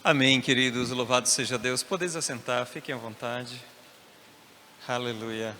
Amém, queridos, louvado seja Deus. Podeis assentar, fiquem à vontade. Aleluia.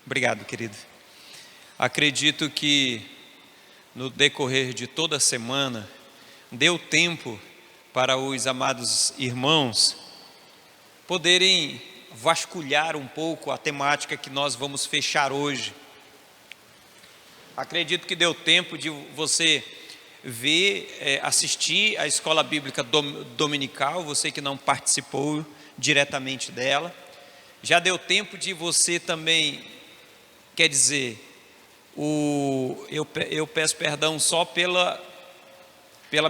Obrigado, querido. Acredito que no decorrer de toda a semana, deu tempo para os amados irmãos poderem vasculhar um pouco a temática que nós vamos fechar hoje. Acredito que deu tempo de você ver, assistir a escola bíblica dominical, você que não participou diretamente dela. Já deu tempo de você também, quer dizer, eu peço perdão só pela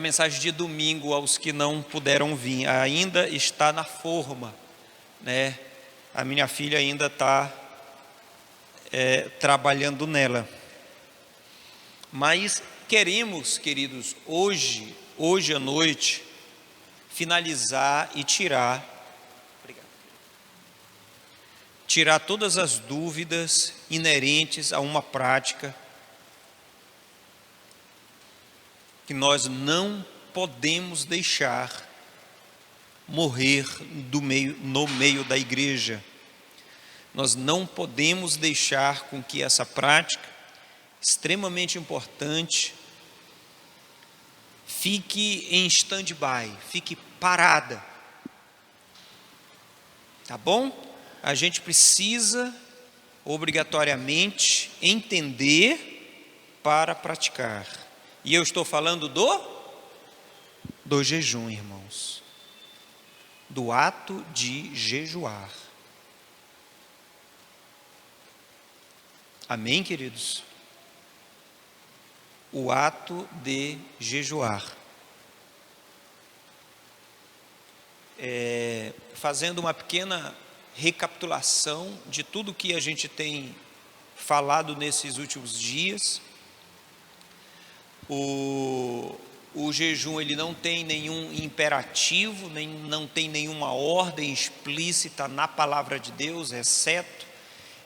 mensagem de domingo aos que não puderam vir, ainda está na forma, né? A minha filha ainda está trabalhando nela. Mas queremos, queridos, hoje à noite, finalizar e tirar todas as dúvidas inerentes a uma prática que nós não podemos deixar morrer no meio da igreja. Nós não podemos deixar com que essa prática, extremamente importante, fique em stand-by, fique parada. Tá bom? A gente precisa, obrigatoriamente, entender para praticar. E eu estou falando do jejum, irmãos. Do ato de jejuar. Amém, queridos? O ato de jejuar. Fazendo uma pequena recapitulação de tudo que a gente tem falado nesses últimos dias. O jejum, ele não tem nenhum imperativo, não tem nenhuma ordem explícita na palavra de Deus, exceto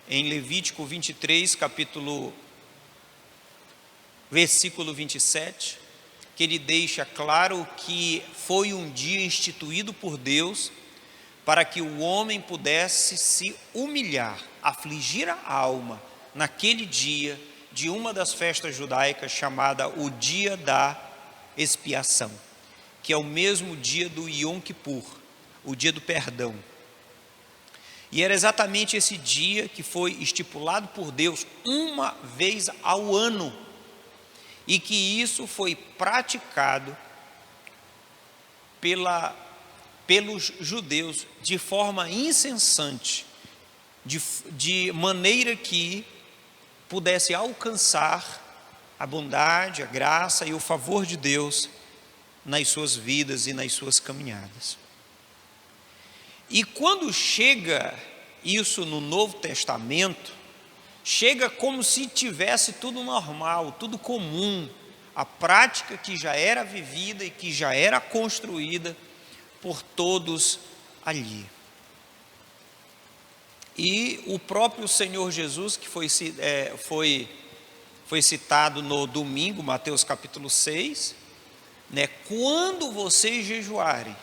em Levítico 23, versículo 27, que ele deixa claro que foi um dia instituído por Deus para que o homem pudesse se humilhar, afligir a alma, naquele dia de uma das festas judaicas chamada o dia da expiação, que é o mesmo dia do Yom Kippur, o dia do perdão. E era exatamente esse dia que foi estipulado por Deus uma vez ao ano, e que isso foi praticado pelos judeus de forma incessante, de maneira que pudesse alcançar a bondade, a graça e o favor de Deus nas suas vidas e nas suas caminhadas. E quando chega isso no Novo Testamento, chega como se tivesse tudo normal, tudo comum, a prática que já era vivida e que já era construída por todos ali. E o próprio Senhor Jesus, que foi citado no domingo, Mateus capítulo 6, né? Quando vocês jejuarem,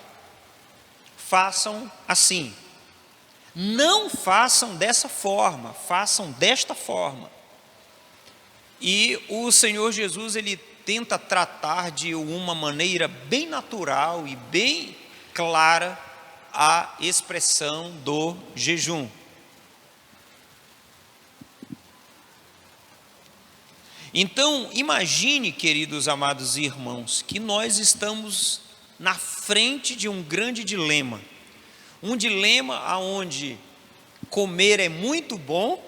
façam assim. Não façam dessa forma, façam desta forma. E o Senhor Jesus, ele tenta tratar de uma maneira bem natural e bem clara a expressão do jejum. Então, imagine, queridos amados irmãos, que nós estamos na frente de um grande dilema. Um dilema onde comer é muito bom,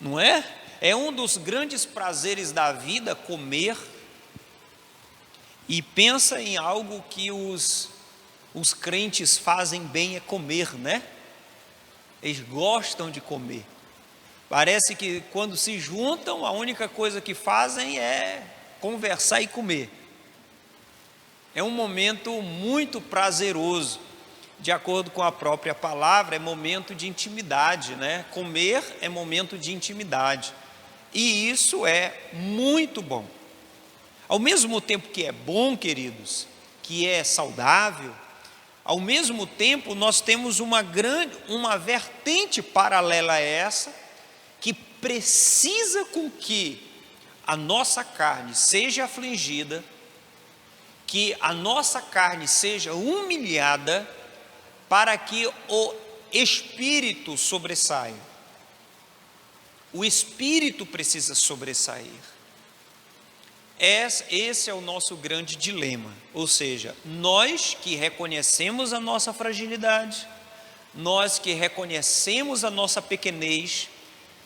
não é? É um dos grandes prazeres da vida, comer. E pensa em algo que os crentes fazem bem, é comer, né? Eles gostam de comer. Parece que quando se juntam, a única coisa que fazem é conversar e comer. É um momento muito prazeroso. De acordo com a própria palavra, é momento de intimidade, né? Comer é momento de intimidade. E isso é muito bom. Ao mesmo tempo que é bom, queridos, que é saudável, ao mesmo tempo nós temos uma vertente paralela a essa, que precisa com que a nossa carne seja afligida, que a nossa carne seja humilhada, para que o espírito sobressaia. O espírito precisa sobressair. Esse é o nosso grande dilema, ou seja, nós que reconhecemos a nossa fragilidade, nós que reconhecemos a nossa pequenez,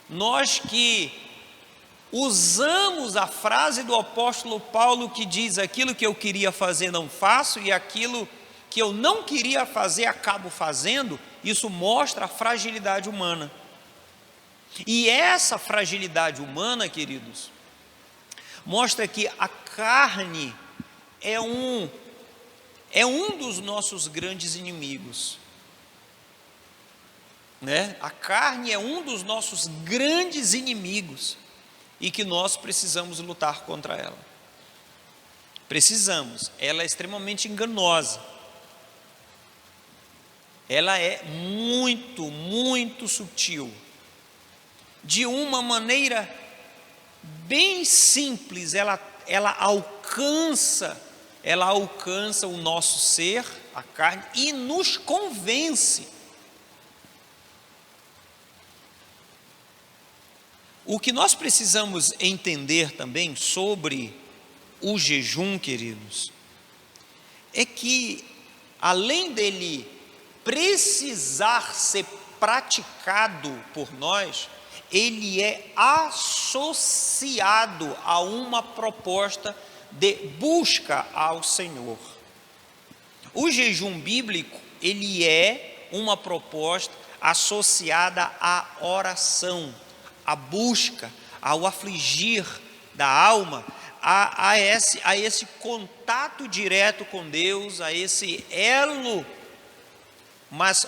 nós que usamos a frase do apóstolo Paulo que diz: aquilo que eu queria fazer não faço, e aquilo que eu não queria fazer acabo fazendo. Isso mostra a fragilidade humana. E essa fragilidade humana, queridos, mostra que a carne é um dos nossos grandes inimigos, né? A carne é um dos nossos grandes inimigos e que nós precisamos lutar contra ela. Precisamos. Ela é extremamente enganosa. Ela é muito, muito sutil. De uma maneira bem simples, ela alcança o nosso ser, a carne, e nos convence. O que nós precisamos entender também sobre o jejum, queridos, é que além dele precisar ser praticado por nós, ele é associado a uma proposta de busca ao Senhor. O jejum bíblico, ele é uma proposta associada à oração, à busca, ao afligir da alma, a esse contato direto com Deus, a esse elo mais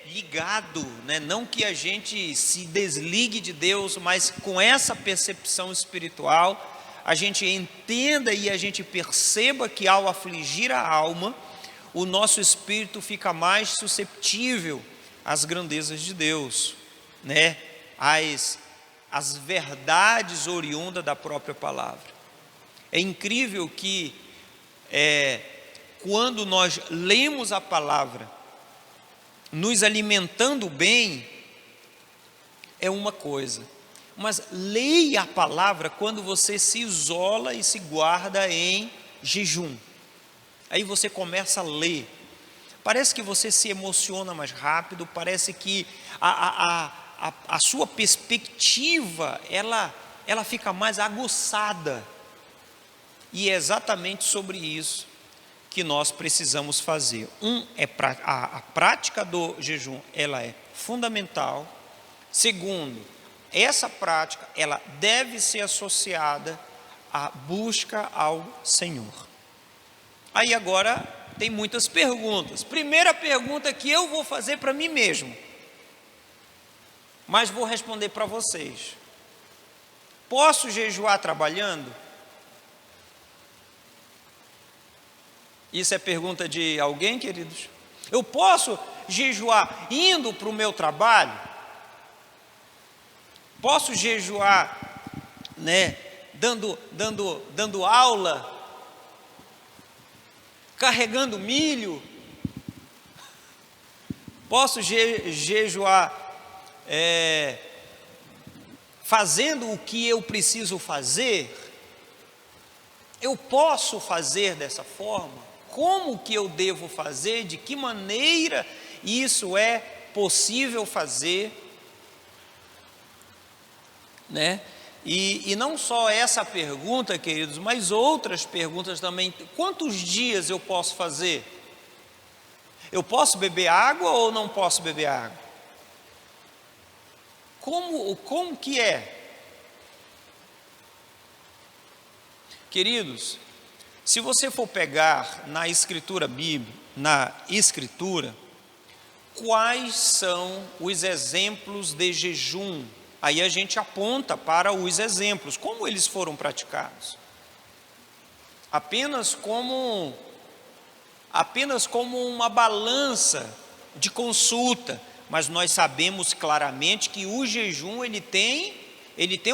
ligado, né? Não que a gente se desligue de Deus, mas com essa percepção espiritual, a gente entenda e a gente perceba que ao afligir a alma, o nosso espírito fica mais susceptível às grandezas de Deus, né? As verdades oriundas da própria palavra. É incrível que quando nós lemos a palavra, nos alimentando bem, é uma coisa, mas leia a palavra quando você se isola e se guarda em jejum. Aí você começa a ler, parece que você se emociona mais rápido, parece que a sua perspectiva, ela fica mais aguçada, e é exatamente sobre isso que nós precisamos fazer. A prática do jejum, ela é fundamental. Segundo, essa prática, ela deve ser associada à busca ao Senhor. Aí agora tem muitas perguntas. Primeira pergunta que eu vou fazer para mim mesmo, mas vou responder para vocês: posso jejuar trabalhando? Isso é pergunta de alguém, queridos? Eu posso jejuar indo para o meu trabalho? Posso jejuar, né, dando aula, carregando milho? Posso jejuar fazendo o que eu preciso fazer? Eu posso fazer dessa forma? Como que eu devo fazer? De que maneira isso é possível fazer? Né? E não só essa pergunta, queridos, mas outras perguntas também. Quantos dias eu posso fazer? Eu posso beber água ou não posso beber água? Como que é? Queridos, se você for pegar na escritura bíblica, quais são os exemplos de jejum? Aí a gente aponta para os exemplos, como eles foram praticados. Apenas como uma balança de consulta, mas nós sabemos claramente que o jejum ele tem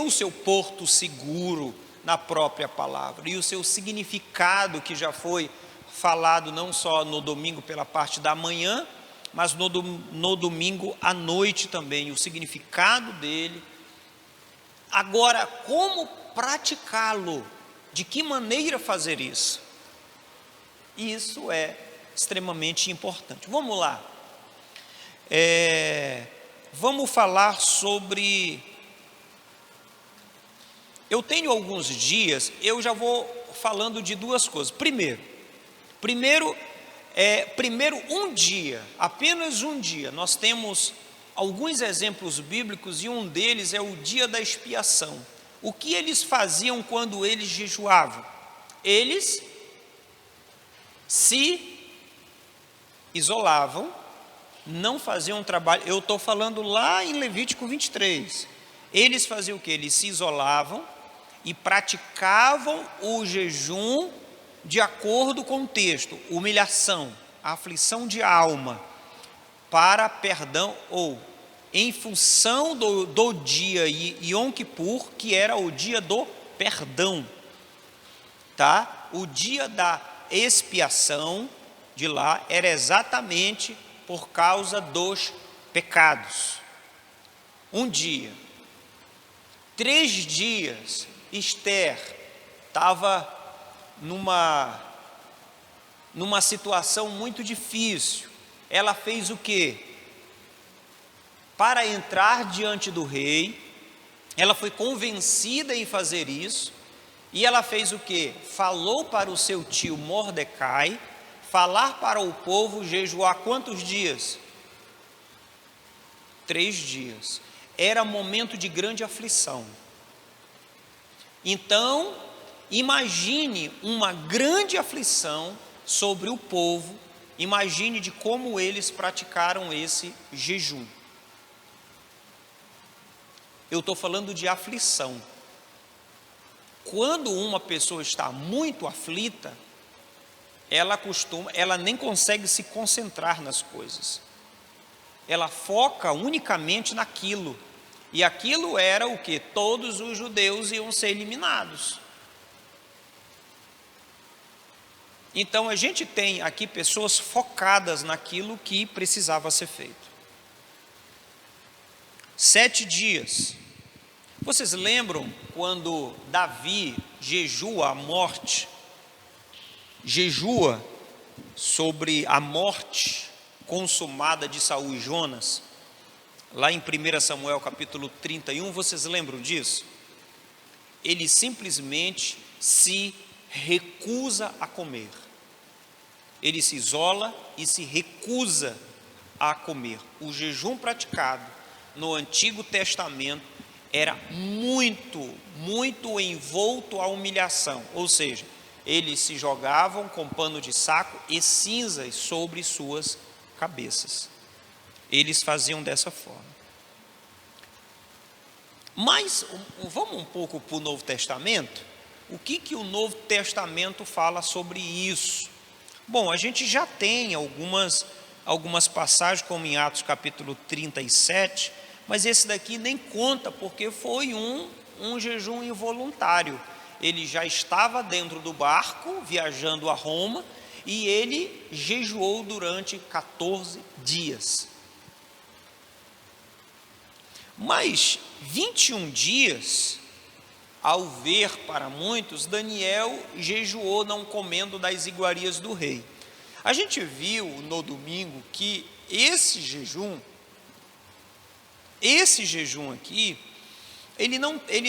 o seu porto seguro na própria palavra, e o seu significado que já foi falado não só no domingo pela parte da manhã, mas no domingo à noite também, o significado dele. Agora, como praticá-lo? De que maneira fazer isso? Isso é extremamente importante. Vamos lá. Vamos falar sobre... Eu tenho alguns dias, eu já vou falando de duas coisas. Primeiro um dia, apenas um dia. Nós temos alguns exemplos bíblicos e um deles é o dia da expiação. O que eles faziam quando eles jejuavam? Eles se isolavam, não faziam trabalho. Eu estou falando lá em Levítico 23. Eles faziam o que? Eles se isolavam e praticavam o jejum de acordo com o texto, humilhação, aflição de alma, para perdão, ou em função do dia Yom Kippur, que era o dia do perdão, tá? O dia da expiação de lá era exatamente por causa dos pecados. Um dia, 3 dias, Esther estava numa situação muito difícil. Ela fez o quê? Para entrar diante do rei, ela foi convencida em fazer isso, e ela fez o quê? Falou para o seu tio Mordecai, falar para o povo jejuar quantos dias? 3 dias. Era momento de grande aflição. Então, imagine uma grande aflição sobre o povo, imagine de como eles praticaram esse jejum. Eu estou falando de aflição. Quando uma pessoa está muito aflita, ela nem consegue se concentrar nas coisas. Ela foca unicamente naquilo. E aquilo era o que? Todos os judeus iam ser eliminados. Então a gente tem aqui pessoas focadas naquilo que precisava ser feito. 7 dias. Vocês lembram quando Davi jejua a morte? Jejua sobre a morte consumada de Saul e Jonas? Lá em 1 Samuel capítulo 31, vocês lembram disso? Ele simplesmente se recusa a comer. Ele se isola e se recusa a comer. O jejum praticado no Antigo Testamento era muito envolto à humilhação. Ou seja, eles se jogavam com pano de saco e cinzas sobre suas cabeças. Eles faziam dessa forma. Mas vamos um pouco para o Novo Testamento. O que o Novo Testamento fala sobre isso? Bom, a gente já tem algumas passagens, como em Atos capítulo 37, mas esse daqui nem conta, porque foi um jejum involuntário. Ele já estava dentro do barco, viajando a Roma, e ele jejuou durante 14 dias. Mas 21 dias, ao ver para muitos, Daniel jejuou não comendo das iguarias do rei. A gente viu no domingo que esse jejum aqui, ele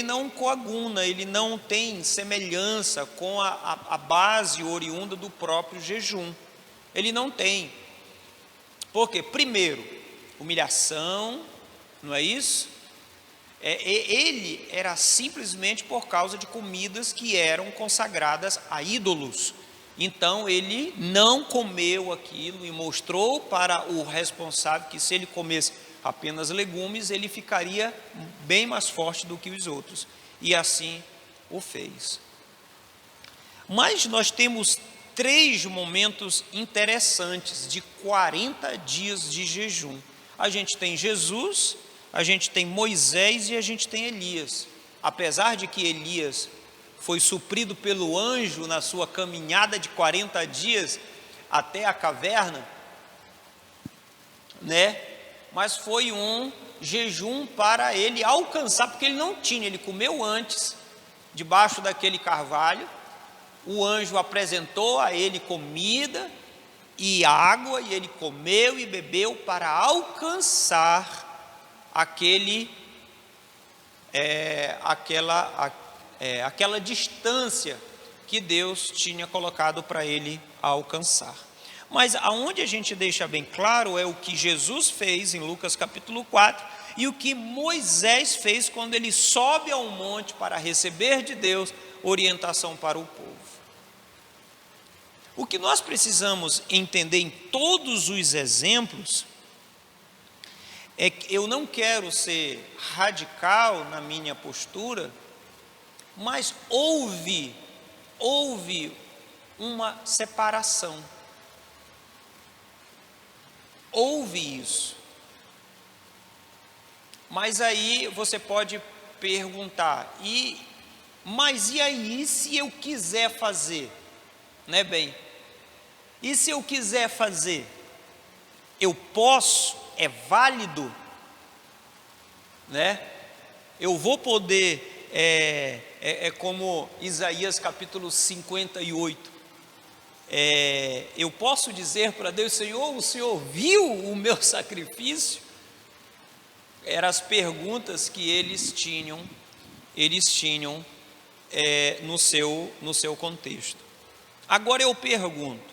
não coaguna, ele não tem semelhança com a base oriunda do próprio jejum. Ele não tem. Por quê? Primeiro, humilhação, não é isso? Ele era simplesmente por causa de comidas que eram consagradas a ídolos. Então ele não comeu aquilo e mostrou para o responsável que se ele comesse apenas legumes, ele ficaria bem mais forte do que os outros. E assim o fez. Mas nós temos 3 momentos interessantes de 40 dias de jejum. A gente tem Jesus, a gente tem Moisés e a gente tem Elias. Apesar de que Elias foi suprido pelo anjo na sua caminhada de 40 dias até a caverna, né? Mas foi um jejum para ele alcançar, porque ele não tinha, ele comeu antes, debaixo daquele carvalho, o anjo apresentou a ele comida e água, e ele comeu e bebeu para alcançar aquela distância que Deus tinha colocado para ele alcançar. Mas aonde a gente deixa bem claro é o que Jesus fez em Lucas capítulo 4 e o que Moisés fez quando ele sobe ao monte para receber de Deus orientação para o povo. O que nós precisamos entender em todos os exemplos é que eu não quero ser radical na minha postura, mas houve uma separação. Houve isso. Mas aí você pode perguntar, mas e aí se eu quiser fazer? Né, bem? E se eu quiser fazer? Eu posso? É válido? Né? Eu vou poder, como Isaías capítulo 58, eu posso dizer para Deus, Senhor, o Senhor viu o meu sacrifício? Eram as perguntas que eles tinham no seu contexto. Agora eu pergunto,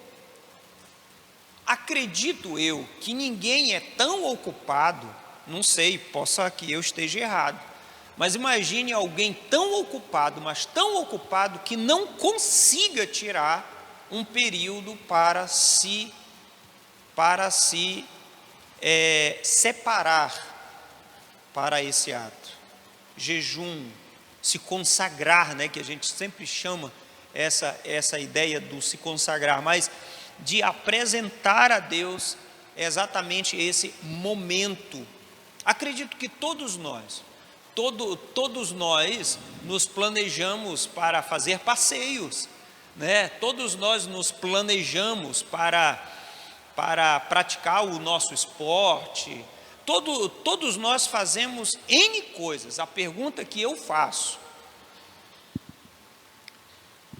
acredito eu que ninguém é tão ocupado, não sei, possa que eu esteja errado, mas imagine alguém tão ocupado, mas tão ocupado que não consiga tirar um período para se separar para esse ato. Jejum, se consagrar, né, que a gente sempre chama essa ideia do se consagrar, mas de apresentar a Deus exatamente esse momento. Acredito que todos nós nos planejamos para fazer passeios, né? Todos nós nos planejamos para praticar o nosso esporte. Todos nós fazemos N coisas. A pergunta que eu faço: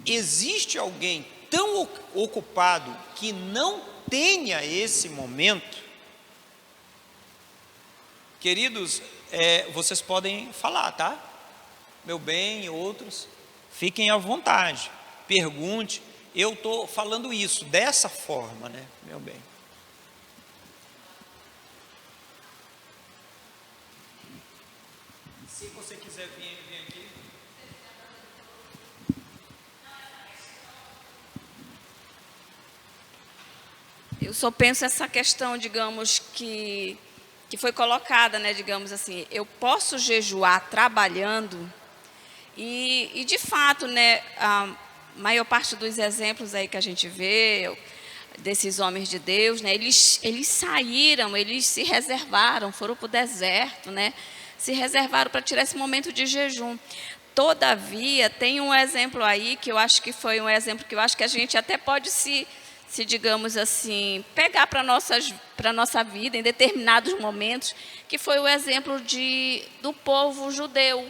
existe alguém tão ocupado que não tenha esse momento? Queridos, vocês podem falar, tá? Meu bem e outros, fiquem à vontade, pergunte. Eu estou falando isso dessa forma, né, meu bem? Se você quiser vir aqui. Eu só penso essa questão, digamos, que foi colocada, né, digamos assim, eu posso jejuar trabalhando e de fato, né, a maior parte dos exemplos aí que a gente vê, desses homens de Deus, né, eles saíram, eles se reservaram, foram para o deserto, né, se reservaram para tirar esse momento de jejum. Todavia, tem um exemplo aí que eu acho que foi um exemplo que eu acho que a gente até pode se digamos assim, pegar para a nossa vida em determinados momentos, que foi o exemplo do povo judeu.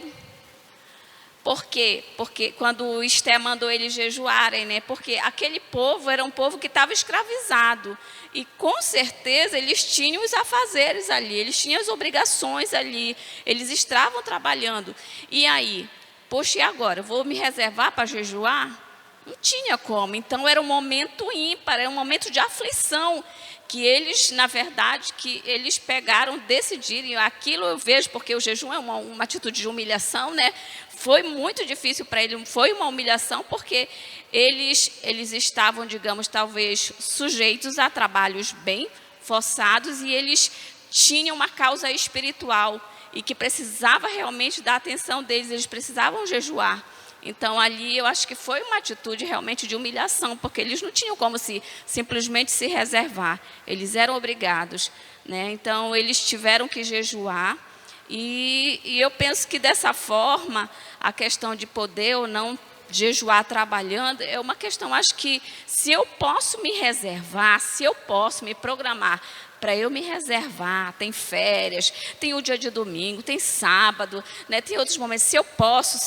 Por quê? Porque quando Esté mandou eles jejuarem, né? Porque aquele povo era um povo que estava escravizado. E com certeza eles tinham os afazeres ali, eles tinham as obrigações ali, eles estavam trabalhando. E aí, poxa, e agora? Eu vou me reservar para jejuar? Não tinha como. Então era um momento ímpar, era um momento de aflição, que eles, na verdade, que eles pegaram, decidiram, aquilo eu vejo, porque o jejum é uma atitude de humilhação, né? Foi muito difícil para eles, foi uma humilhação, porque eles estavam, digamos, talvez sujeitos a trabalhos bem forçados, e eles tinham uma causa espiritual, e que precisava realmente da atenção deles, eles precisavam jejuar. Então, ali, eu acho que foi uma atitude realmente de humilhação, porque eles não tinham como simplesmente se reservar. Eles eram obrigados, né? Então, eles tiveram que jejuar. E eu penso que, dessa forma, a questão de poder ou não jejuar trabalhando é uma questão, acho que, se eu posso me reservar, se eu posso me programar para eu me reservar, tem férias, tem o dia de domingo, tem sábado, né? Tem outros momentos, se eu posso,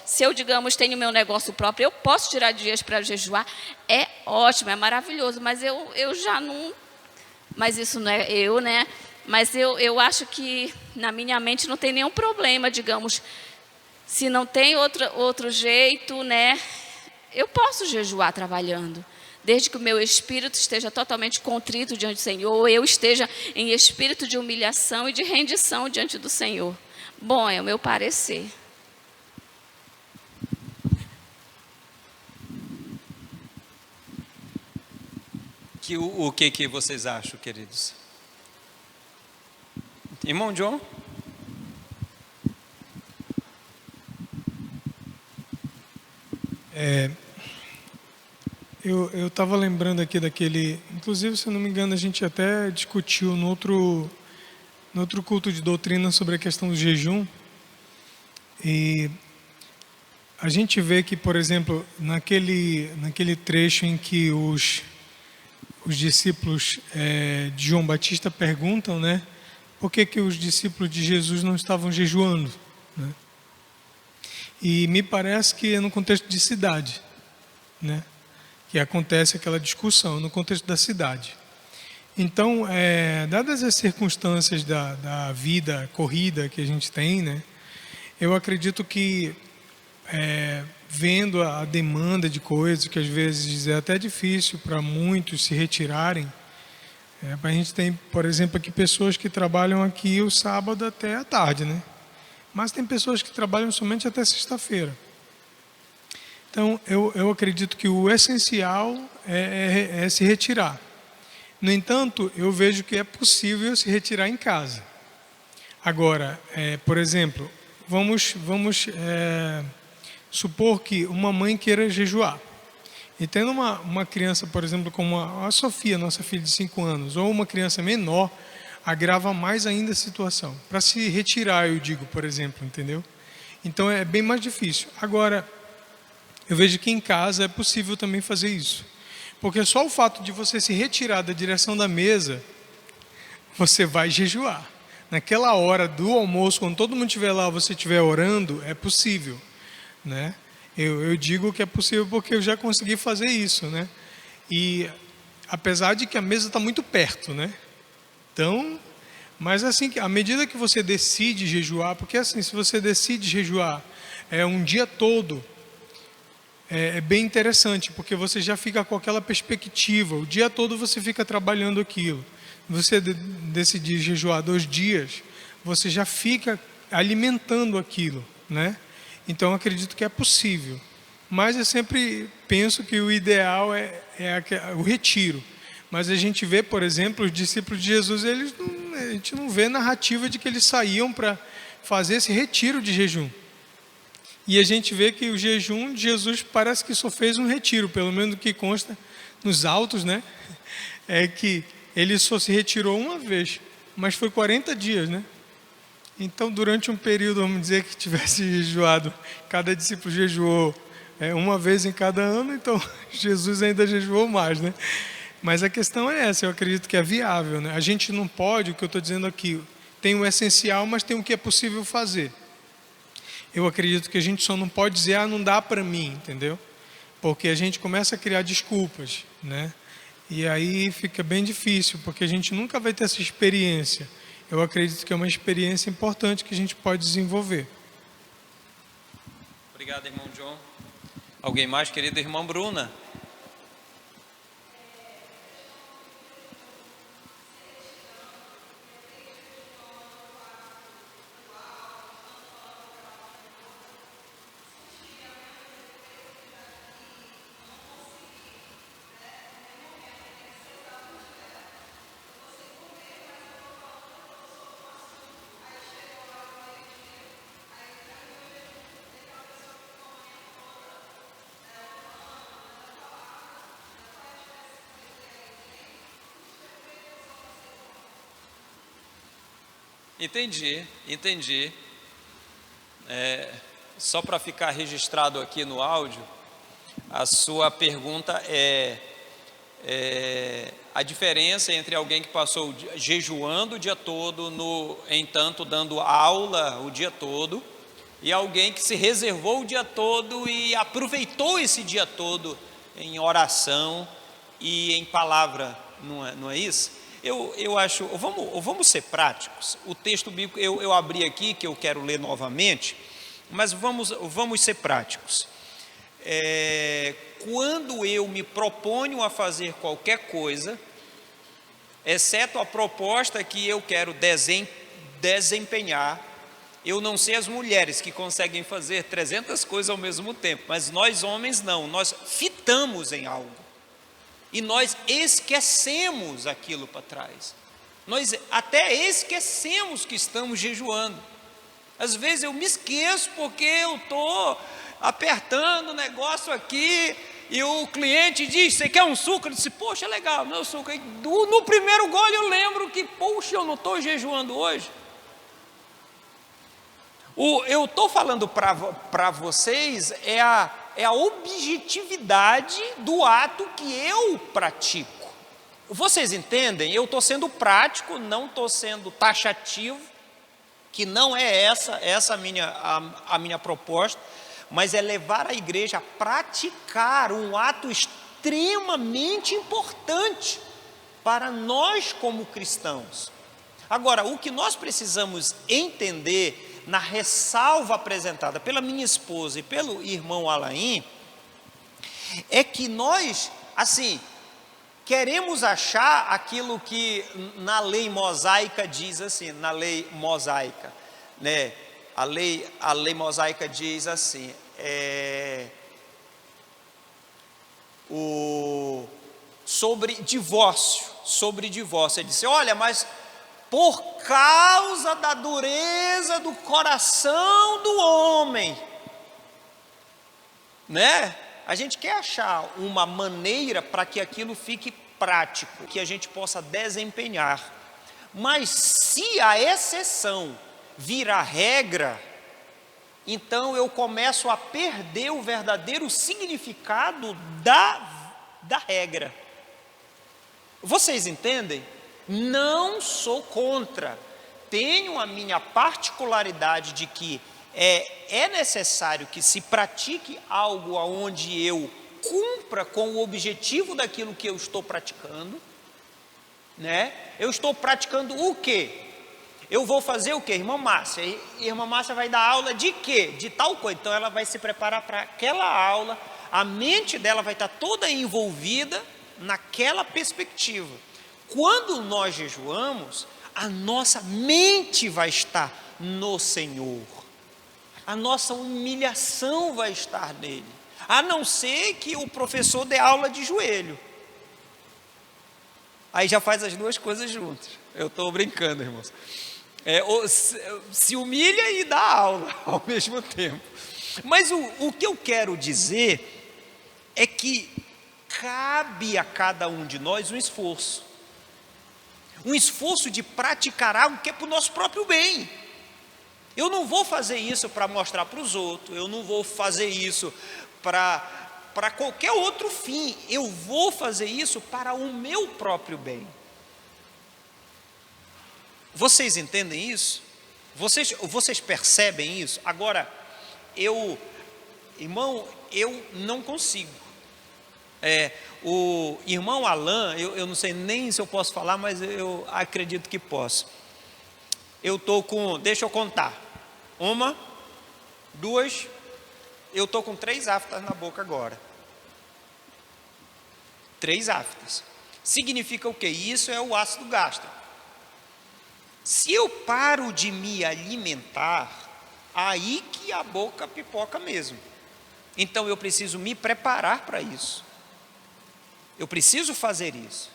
se eu, digamos, tenho meu negócio próprio, eu posso tirar dias para jejuar, é ótimo, é maravilhoso, mas eu já não, mas isso não é eu, né? Mas eu acho que na minha mente não tem nenhum problema, digamos, se não tem outro jeito, né? Eu posso jejuar trabalhando, desde que o meu espírito esteja totalmente contrito diante do Senhor, ou eu esteja em espírito de humilhação e de rendição diante do Senhor. Bom, é o meu parecer. O que vocês acham, queridos? Irmão John? Eu estava lembrando aqui daquele... Inclusive, se eu não me engano, a gente até discutiu no outro culto de doutrina sobre a questão do jejum. E a gente vê que, por exemplo, naquele trecho em que os discípulos de João Batista perguntam, né, por que os discípulos de Jesus não estavam jejuando, né? E me parece que é no contexto de cidade, né, que acontece aquela discussão, no contexto da cidade. Então, dadas as circunstâncias da vida corrida que a gente tem, né, eu acredito que, vendo a demanda de coisas, que às vezes é até difícil para muitos se retirarem, a gente tem, por exemplo, aqui pessoas que trabalham aqui o sábado até a tarde, né? Mas tem pessoas que trabalham somente até sexta-feira. Então, eu acredito que o essencial é se retirar. No entanto, eu vejo que é possível se retirar em casa. Agora, por exemplo, vamos supor que uma mãe queira jejuar. E tendo uma criança, por exemplo, como a Sofia, nossa filha de 5 anos, ou uma criança menor, agrava mais ainda a situação. Para se retirar, eu digo, por exemplo, entendeu? Então é bem mais difícil. Agora, eu vejo que em casa é possível também fazer isso. Porque só o fato de você se retirar da direção da mesa, você vai jejuar. Naquela hora do almoço, quando todo mundo estiver lá, você estiver orando, é possível, né? Eu digo que é possível porque eu já consegui fazer isso, né? E apesar de que a mesa está muito perto, né? Então, mas assim, à medida que você decide jejuar, porque assim, se você decide jejuar um dia todo, é bem interessante, porque você já fica com aquela perspectiva, o dia todo você fica trabalhando aquilo. Você decidir jejuar 2 dias, você já fica alimentando aquilo, né? Então, eu acredito que é possível. Mas eu sempre penso que o ideal é o retiro. Mas a gente vê, por exemplo, os discípulos de Jesus, a gente não vê narrativa de que eles saíam para fazer esse retiro de jejum. E a gente vê que o jejum de Jesus parece que só fez um retiro, pelo menos o que consta nos autos, né? É que ele só se retirou uma vez, mas foi 40 dias, né? Então, durante um período, vamos dizer que tivesse jejuado, cada discípulo jejuou uma vez em cada ano, então Jesus ainda jejuou mais, né? Mas a questão é essa, eu acredito que é viável, né? A gente não pode, o que eu estou dizendo aqui, tem o essencial, mas tem o que é possível fazer. eu acredito que a gente só não pode dizer, não dá para mim, entendeu? Porque a gente começa a criar desculpas, né? E aí fica bem difícil, porque a gente nunca vai ter essa experiência. Eu acredito que é uma experiência importante que a gente pode desenvolver. Obrigado, irmão John. Alguém mais, querida irmã Bruna? Entendi. Só para ficar registrado aqui no áudio, a sua pergunta é a diferença entre alguém que passou jejuando o dia todo, entanto dando aula o dia todo, e alguém que se reservou o dia todo e aproveitou esse dia todo em oração e em palavra, não é isso? Eu acho, vamos ser práticos. O texto bíblico eu abri aqui, que eu quero ler novamente, mas vamos ser práticos. Quando eu me proponho a fazer qualquer coisa, exceto a proposta que eu quero desempenhar, eu não sei as mulheres que conseguem fazer 300 coisas ao mesmo tempo, mas nós homens não, nós fitamos em algo. E nós esquecemos aquilo para trás. Nós até esquecemos que estamos jejuando. Às vezes eu me esqueço porque eu estou apertando o negócio aqui e o cliente diz, você quer um suco? Eu disse, poxa, legal, meu suco. No primeiro gole eu lembro que, poxa, eu não estou jejuando hoje. Eu estou falando para vocês é a objetividade do ato que eu pratico. Vocês entendem? Eu estou sendo prático, não estou sendo taxativo, que não é essa a minha proposta, mas é levar a igreja a praticar um ato extremamente importante para nós como cristãos. Agora, o que nós precisamos entender na ressalva apresentada pela minha esposa e pelo irmão Alain, é que nós, assim, queremos achar aquilo que na lei mosaica diz assim, na lei mosaica, né? A lei mosaica diz assim, sobre divórcio, ele disse, olha, mas por causa da dureza do coração do homem, né? A gente quer achar uma maneira para que aquilo fique prático, que a gente possa desempenhar. Mas se a exceção vira regra, então eu começo a perder o verdadeiro significado da regra. Vocês entendem? Não sou contra, tenho a minha particularidade de que é necessário que se pratique algo onde eu cumpra com o objetivo daquilo que eu estou praticando, né? Eu estou praticando o quê? Eu vou fazer o quê? Irmã Márcia, irmã Márcia vai dar aula de quê? De tal coisa, então ela vai se preparar para aquela aula, a mente dela vai estar toda envolvida naquela perspectiva. Quando nós jejuamos, a nossa mente vai estar no Senhor, a nossa humilhação vai estar nele, a não ser que o professor dê aula de joelho, aí já faz as duas coisas juntas. Eu estou brincando, irmãos. Se humilha e dá aula ao mesmo tempo. Mas o que eu quero dizer é que cabe a cada um de nós um esforço de praticar algo que é para o nosso próprio bem. Eu não vou fazer isso para mostrar para os outros, eu não vou fazer isso para qualquer outro fim, eu vou fazer isso para o meu próprio bem. Vocês entendem isso? Vocês percebem isso? Agora, irmão, eu não consigo. O irmão Alain, eu não sei nem se eu posso falar, mas eu acredito que posso. Eu estou com, deixa eu contar, 1, 2, eu estou com 3 aftas na boca agora. 3 aftas. Significa o quê? Isso é o ácido gástrico. Se eu paro de me alimentar, aí que a boca pipoca mesmo. Então eu preciso me preparar para isso. Eu preciso fazer isso.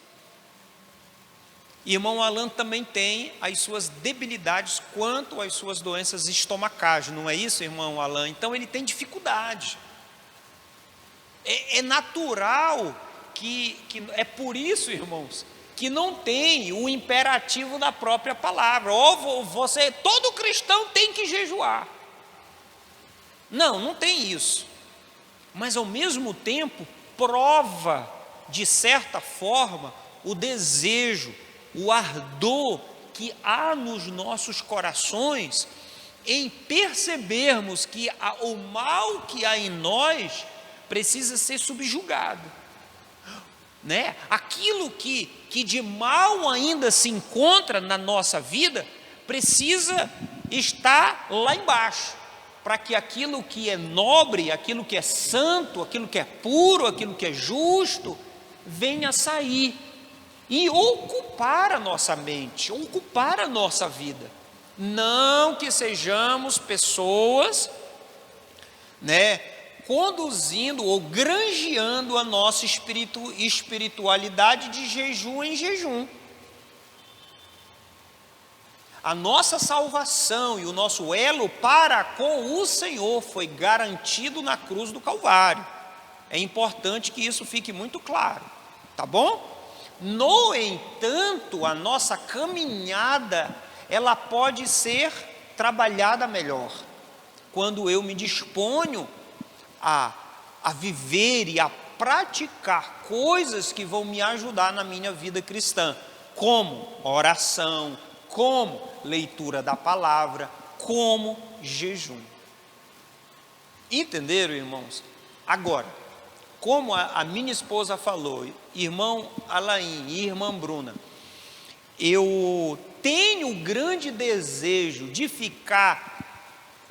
Irmão Alain também tem as suas debilidades quanto às suas doenças estomacais, não é isso, irmão Alain? Então ele tem dificuldade. É natural que é por isso, irmãos, que não tem o imperativo da própria palavra. Todo cristão tem que jejuar. Não tem isso. Mas ao mesmo tempo prova, de certa forma, o desejo, o ardor que há nos nossos corações em percebermos que o mal que há em nós precisa ser subjugado, né? Aquilo que de mal ainda se encontra na nossa vida precisa estar lá embaixo, para que aquilo que é nobre, aquilo que é santo, aquilo que é puro, aquilo que é justo, venha a sair e ocupar a nossa mente, ocupar a nossa vida. Não que sejamos pessoas, né, conduzindo ou granjeando a nossa espiritualidade de jejum em jejum. A nossa salvação e o nosso elo para com o Senhor foi garantido na cruz do Calvário. É importante que isso fique muito claro, tá bom? No entanto, a nossa caminhada, ela pode ser trabalhada melhor, quando eu me disponho a viver e a praticar coisas que vão me ajudar na minha vida cristã, como oração, como leitura da palavra, como jejum. Entenderam, irmãos? Agora, como a minha esposa falou, irmão Alain e irmã Bruna, eu tenho grande desejo de ficar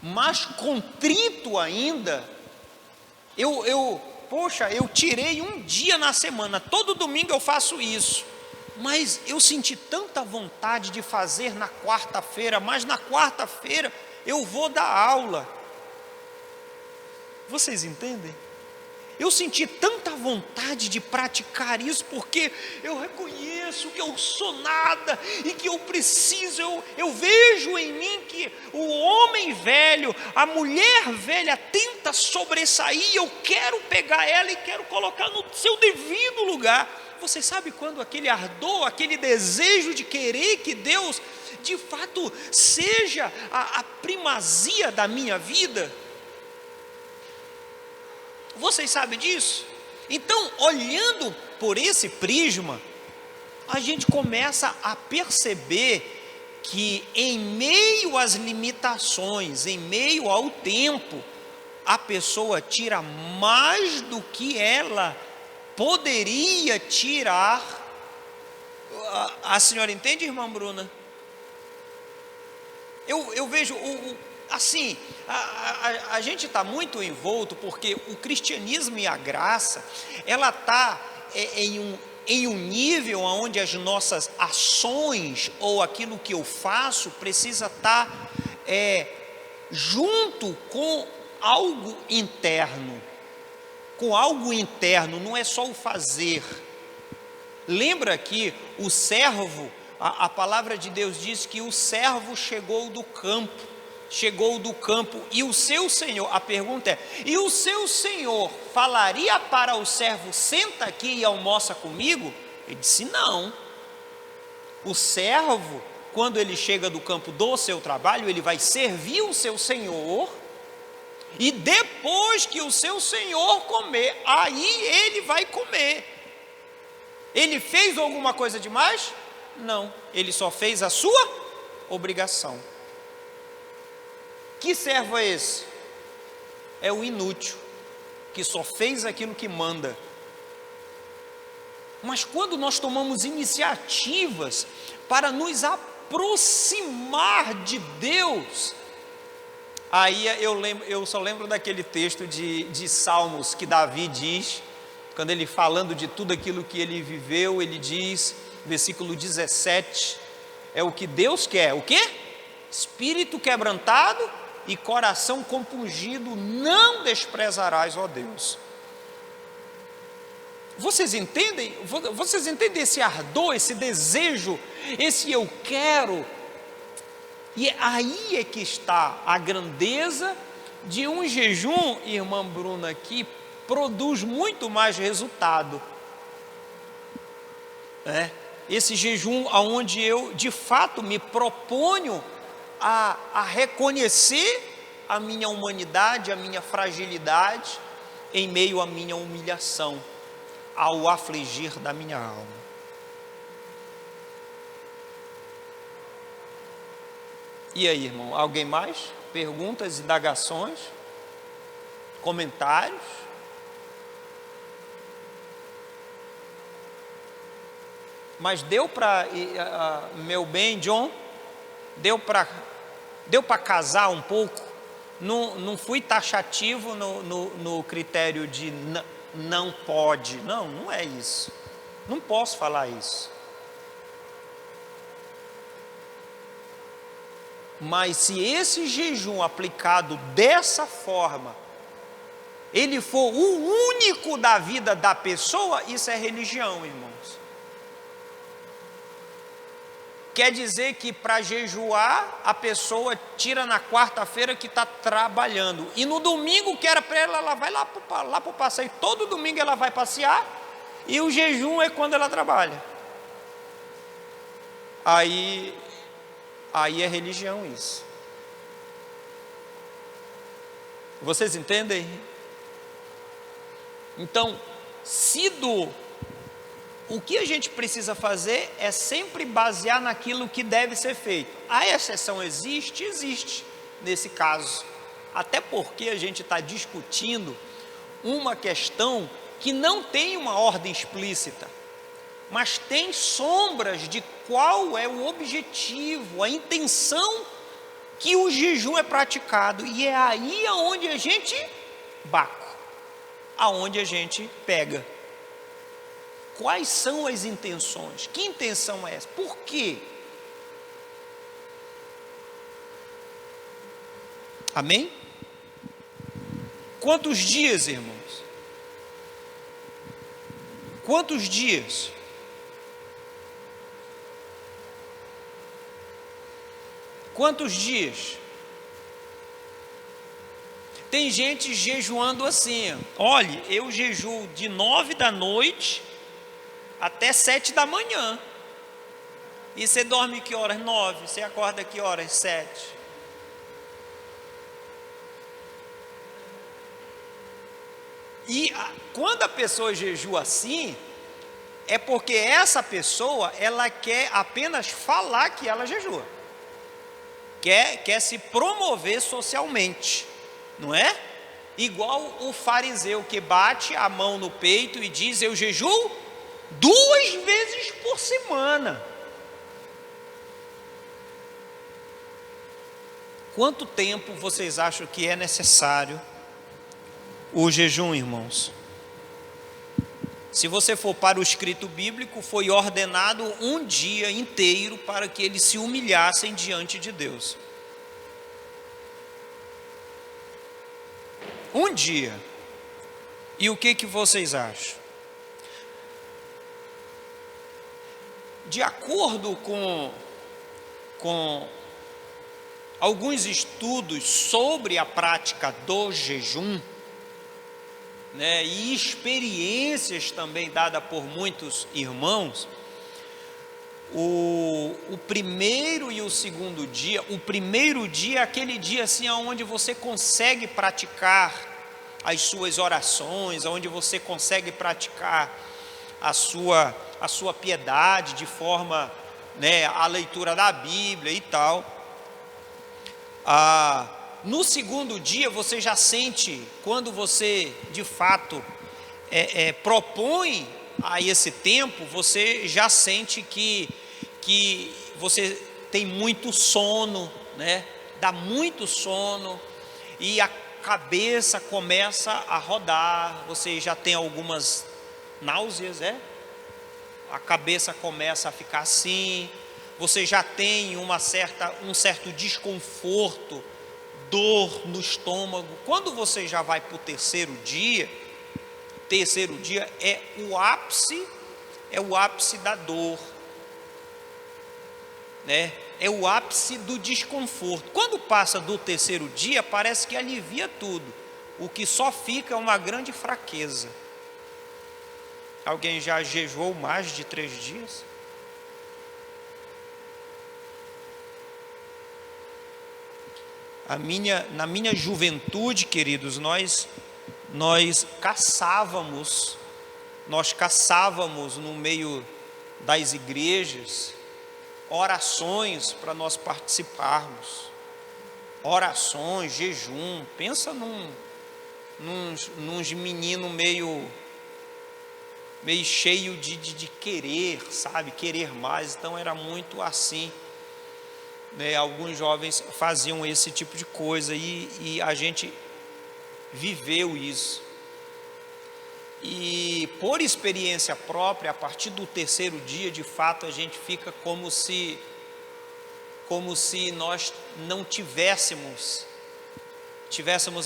mais contrito ainda. Eu tirei um dia na semana, todo domingo eu faço isso, mas eu senti tanta vontade de fazer na quarta-feira, mas na quarta-feira eu vou dar aula. Vocês entendem? Eu senti tanta vontade de praticar isso, porque eu reconheço que eu sou nada e que eu preciso, eu vejo em mim que o homem velho, a mulher velha tenta sobressair, eu quero pegar ela e quero colocar no seu devido lugar. Você sabe quando aquele ardor, aquele desejo de querer que Deus de fato seja a primazia da minha vida? Vocês sabem disso? Então, olhando por esse prisma, a gente começa a perceber que em meio às limitações, em meio ao tempo, a pessoa tira mais do que ela poderia tirar. A senhora entende, irmã Bruna? Eu vejo assim, a gente está muito envolto, porque o cristianismo e a graça, ela está em um nível onde as nossas ações, ou aquilo que eu faço, precisa estar junto com algo interno. Com algo interno, não é só o fazer. Lembra que o servo, a palavra de Deus diz que o servo chegou do campo e o seu senhor, a pergunta é, e o seu senhor falaria para o servo, senta aqui e almoça comigo? Ele disse não. O servo, quando ele chega do campo do seu trabalho, ele vai servir o seu senhor, e depois que o seu senhor comer, aí ele vai comer. Ele fez alguma coisa demais? Não, ele só fez a sua obrigação. Que servo é esse? é o inútil, que só fez aquilo que manda. Mas quando nós tomamos iniciativas para nos aproximar de Deus, aí eu só lembro daquele texto de Salmos que Davi diz, quando ele falando de tudo aquilo que ele viveu, ele diz, versículo 17, é o que Deus quer, o quê? Espírito quebrantado e coração compungido, não desprezarás, ó Deus. Vocês entendem esse ardor, esse desejo, esse eu quero? E aí é que está a grandeza de um jejum, irmã Bruna, que produz muito mais resultado. Esse jejum onde eu de fato me proponho a reconhecer a minha humanidade, a minha fragilidade, em meio à minha humilhação, ao afligir da minha alma. E aí, irmão, alguém mais? Perguntas, indagações, comentários? Mas deu para, meu bem, John, deu para casar um pouco? Não fui taxativo no critério de não pode. Não é isso. Não posso falar isso. Mas se esse jejum aplicado dessa forma, ele for o único da vida da pessoa, isso é religião, irmãos. Quer dizer que para jejuar, a pessoa tira na quarta-feira que está trabalhando. E no domingo, que era para ela vai lá para o passeio. Todo domingo ela vai passear. E o jejum é quando ela trabalha. Aí é religião isso. Vocês entendem? Então, o que a gente precisa fazer é sempre basear naquilo que deve ser feito. A exceção existe nesse caso. Até porque a gente está discutindo uma questão que não tem uma ordem explícita, mas tem sombras de qual é o objetivo, a intenção que o jejum é praticado. E é aí aonde a gente aonde a gente pega. Quais são as intenções? Que intenção é essa? Por quê? Amém? Quantos dias, irmãos? Quantos dias? Quantos dias? Tem gente jejuando assim, olha, eu jejuo de 9 da noite até 7 da manhã. E você dorme que horas? 9. Você acorda que horas? 7. E quando a pessoa jejua assim, é porque essa pessoa, ela quer apenas falar que ela jejua. Quer se promover socialmente, não é? Igual o fariseu que bate a mão no peito e diz, eu jejuo 2 vezes por semana. Quanto tempo vocês acham que é necessário o jejum, irmãos? Se você for para o escrito bíblico, foi ordenado um dia inteiro para que eles se humilhassem diante de Deus. Um dia. E o que vocês acham? De acordo com alguns estudos sobre a prática do jejum, né, e experiências também dadas por muitos irmãos, o primeiro e o segundo dia, o primeiro dia é aquele dia assim onde você consegue praticar as suas orações, onde você consegue praticar a sua piedade de forma, né, a leitura da Bíblia e tal. No segundo dia, você já sente, quando você de fato propõe a esse tempo, você já sente que você tem muito sono, né? Dá muito sono e a cabeça começa a rodar, você já tem algumas náuseas, a cabeça começa a ficar assim, você já tem um certo desconforto, dor no estômago. Quando você já vai para o terceiro dia é o ápice da dor, né? É o ápice do desconforto. Quando passa do terceiro dia, parece que alivia tudo. O que só fica é uma grande fraqueza. Alguém já jejuou mais de 3 dias? Na minha juventude, queridos, nós caçávamos no meio das igrejas orações para nós participarmos, orações, jejum. Pensa nos meninos meio cheio de querer, sabe, querer mais. Então era muito assim, né? Alguns jovens faziam esse tipo de coisa e a gente viveu isso. E por experiência própria, a partir do terceiro dia, de fato, a gente fica como se nós não tivéssemos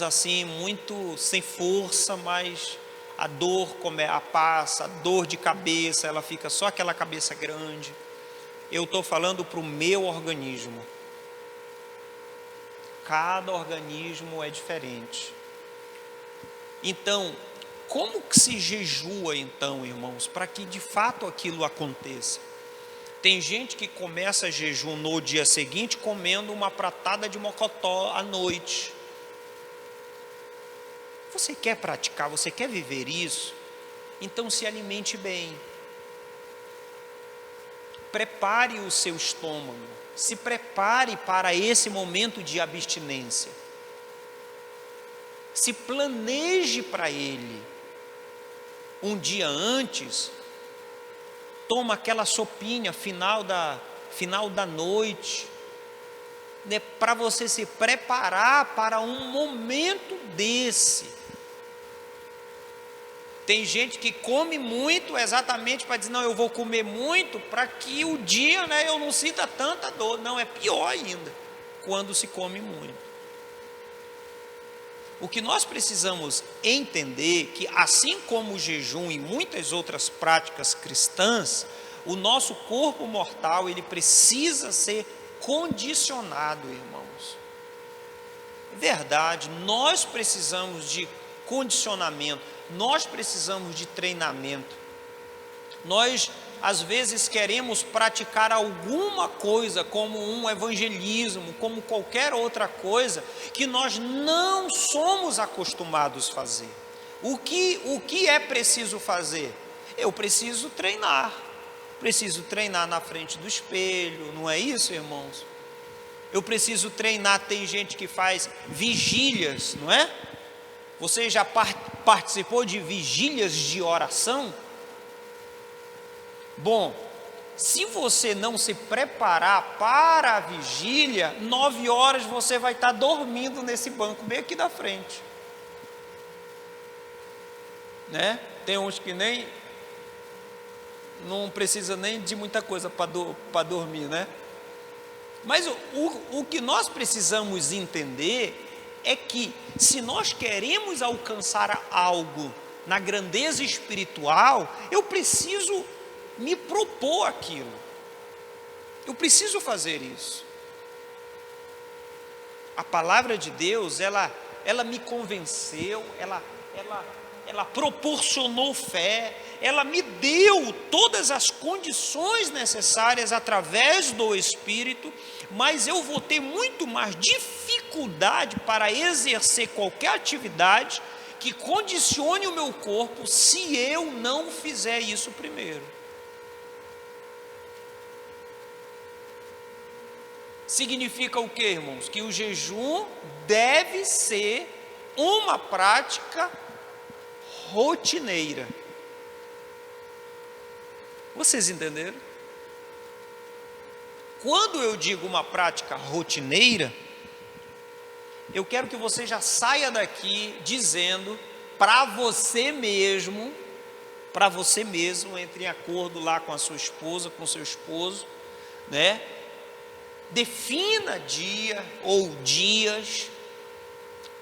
assim muito sem força, mas a dor passa, a dor de cabeça, ela fica só aquela cabeça grande. Eu estou falando para o meu organismo. Cada organismo é diferente. Então, como que se jejua então, irmãos, para que de fato aquilo aconteça? Tem gente que começa jejum no dia seguinte comendo uma pratada de mocotó à noite. Você quer praticar, você quer viver isso? Então se alimente bem. Prepare o seu estômago, se prepare para esse momento de abstinência. Se planeje para ele. Um dia antes, toma aquela sopinha final da noite, né, para você se preparar para um momento desse. Tem gente que come muito exatamente para dizer, não, eu vou comer muito para que o dia, né, eu não sinta tanta dor. Não, é pior ainda quando se come muito. O que nós precisamos entender que, assim como o jejum e muitas outras práticas cristãs, o nosso corpo mortal ele precisa ser condicionado, irmãos. É verdade, nós precisamos de condicionamento, nós precisamos de treinamento. Nós às vezes queremos praticar alguma coisa como um evangelismo, como qualquer outra coisa que nós não somos acostumados a fazer. O que é preciso fazer? Eu preciso treinar na frente do espelho, não é isso, irmãos? Eu preciso treinar, tem gente que faz vigílias, não é? Você já participou de vigílias de oração? Bom, se você não se preparar para a vigília, 9 horas você vai estar dormindo nesse banco bem aqui da frente, né? Tem uns que não precisa nem de muita coisa para dormir, né? Mas o que nós precisamos entender é que se nós queremos alcançar algo na grandeza espiritual, eu preciso me propor aquilo. Eu preciso fazer isso. A palavra de Deus, ela me convenceu, ela proporcionou fé, ela me deu todas as condições necessárias através do Espírito, mas eu vou ter muito mais dificuldade para exercer qualquer atividade que condicione o meu corpo se eu não fizer isso primeiro. Significa o que, irmãos? Que o jejum deve ser uma prática rotineira. Vocês entenderam? Quando eu digo uma prática rotineira, eu quero que você já saia daqui dizendo para você mesmo, entre em acordo lá com a sua esposa, com o seu esposo, né? Defina dia ou dias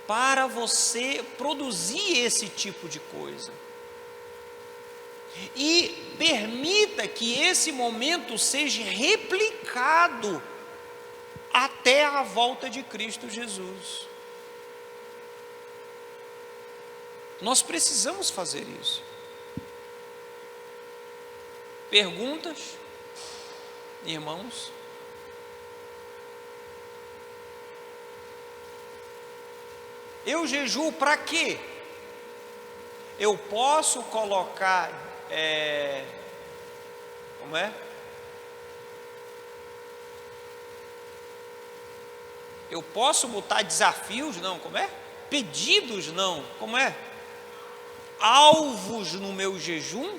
para você produzir esse tipo de coisa. E permita que esse momento seja replicado até a volta de Cristo Jesus. Nós precisamos fazer isso. Perguntas, irmãos? Eu jejuo para quê? Eu posso colocar, como é? Eu posso botar desafios? Não, como é? Pedidos? Não, como é? Alvos no meu jejum?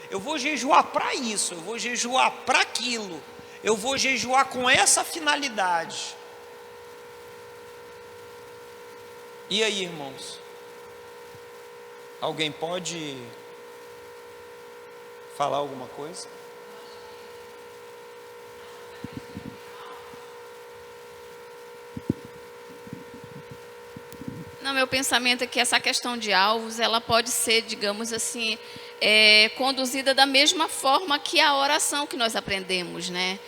Eu vou jejuar para isso, eu vou jejuar para aquilo, eu vou jejuar com essa finalidade. E aí, irmãos? Alguém pode falar alguma coisa? Não, meu pensamento é que essa questão de alvos, ela pode ser, digamos assim, conduzida da mesma forma que a oração que nós aprendemos, né?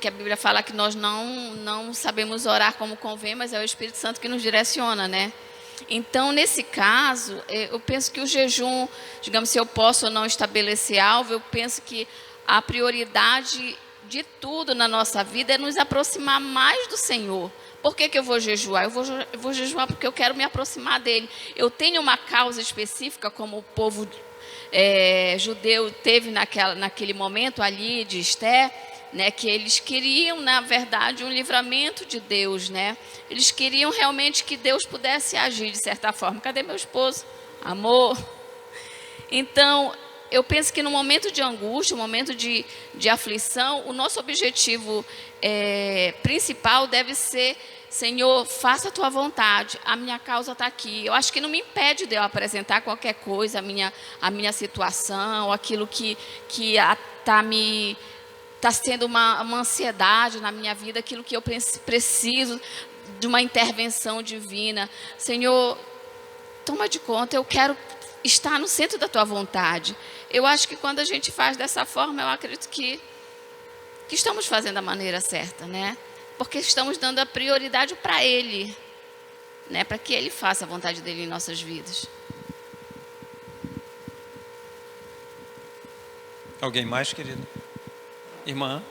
Que a Bíblia fala que nós não sabemos orar como convém, mas é o Espírito Santo que nos direciona, né? Então, nesse caso, eu penso que o jejum, digamos, se eu posso ou não estabelecer alvo, eu penso que a prioridade de tudo na nossa vida é nos aproximar mais do Senhor. Por que eu vou jejuar? Eu vou jejuar porque eu quero me aproximar dele. Eu tenho uma causa específica, como o povo judeu teve naquele momento ali de Esté, né, que eles queriam, na verdade, um livramento de Deus, né? Eles queriam realmente que Deus pudesse agir de certa forma. Cadê meu esposo? Amor. Então, eu penso que no momento de angústia, no momento de aflição, o nosso objetivo principal deve ser: Senhor, faça a tua vontade, a minha causa está aqui. Eu acho que não me impede de eu apresentar qualquer coisa, a minha situação, aquilo que está sendo uma ansiedade na minha vida, aquilo que eu preciso de uma intervenção divina. Senhor, toma de conta, eu quero estar no centro da tua vontade. Eu acho que quando a gente faz dessa forma, eu acredito que estamos fazendo da maneira certa, né? Porque estamos dando a prioridade para Ele, né? Para que Ele faça a vontade dEle em nossas vidas. Alguém mais, querido? Irmã?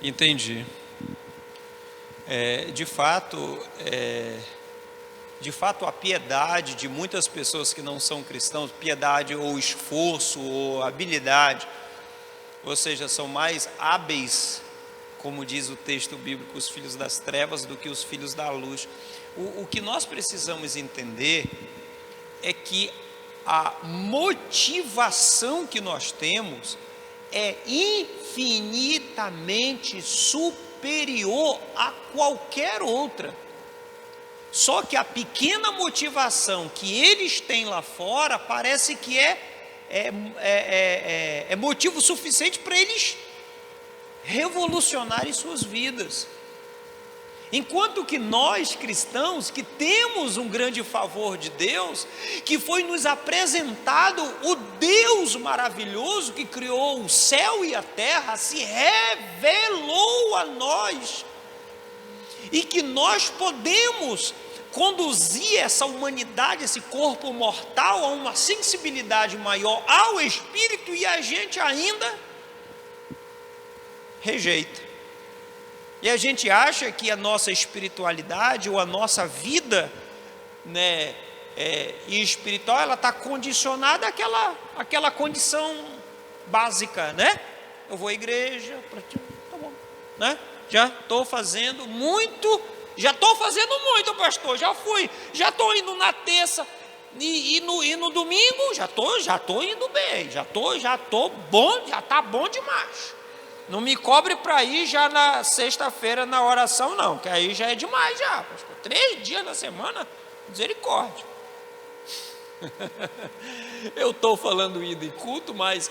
Entendi. De fato, a piedade de muitas pessoas que não são cristãos, piedade ou esforço ou habilidade, ou seja, são mais hábeis, como diz o texto bíblico, os filhos das trevas do que os filhos da luz. O que nós precisamos entender é que a motivação que nós temos é infinitamente superior superior a qualquer outra. Só que a pequena motivação que eles têm lá fora parece que é motivo suficiente para eles revolucionarem suas vidas. Enquanto que nós cristãos, que temos um grande favor de Deus, que foi nos apresentado o Deus maravilhoso que criou o céu e a terra, se revelou a nós, e que nós podemos conduzir essa humanidade, esse corpo mortal, a uma sensibilidade maior ao Espírito, e a gente ainda rejeita. E a gente acha que a nossa espiritualidade ou a nossa vida, né, espiritual, ela está condicionada àquela condição básica, né? Eu vou à igreja, tá bom, né? Já estou fazendo muito, pastor, já fui, já estou indo na terça e no domingo, já estou indo bem, já estou bom, já está bom demais. Não me cobre para ir já na sexta-feira na oração, não, que aí já é demais já, pastor. 3 dias na semana, misericórdia. Eu estou falando indo em culto, mas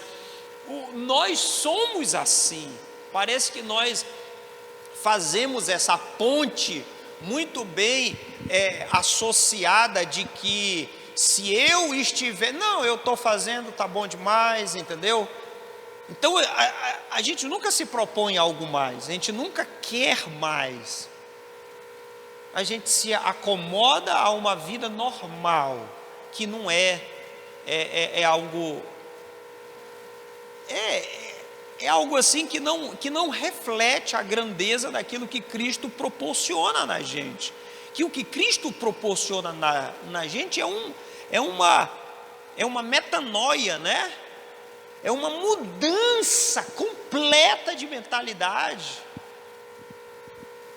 nós somos assim. Parece que nós fazemos essa ponte muito bem associada de que se eu estiver... Não, eu estou fazendo, tá bom demais, entendeu? Então, a gente nunca se propõe algo mais, a gente nunca quer mais. A gente se acomoda a uma vida normal, que não é algo... É algo assim que não reflete a grandeza daquilo que Cristo proporciona na gente. Que o que Cristo proporciona na gente é uma metanoia, né? É uma mudança completa de mentalidade.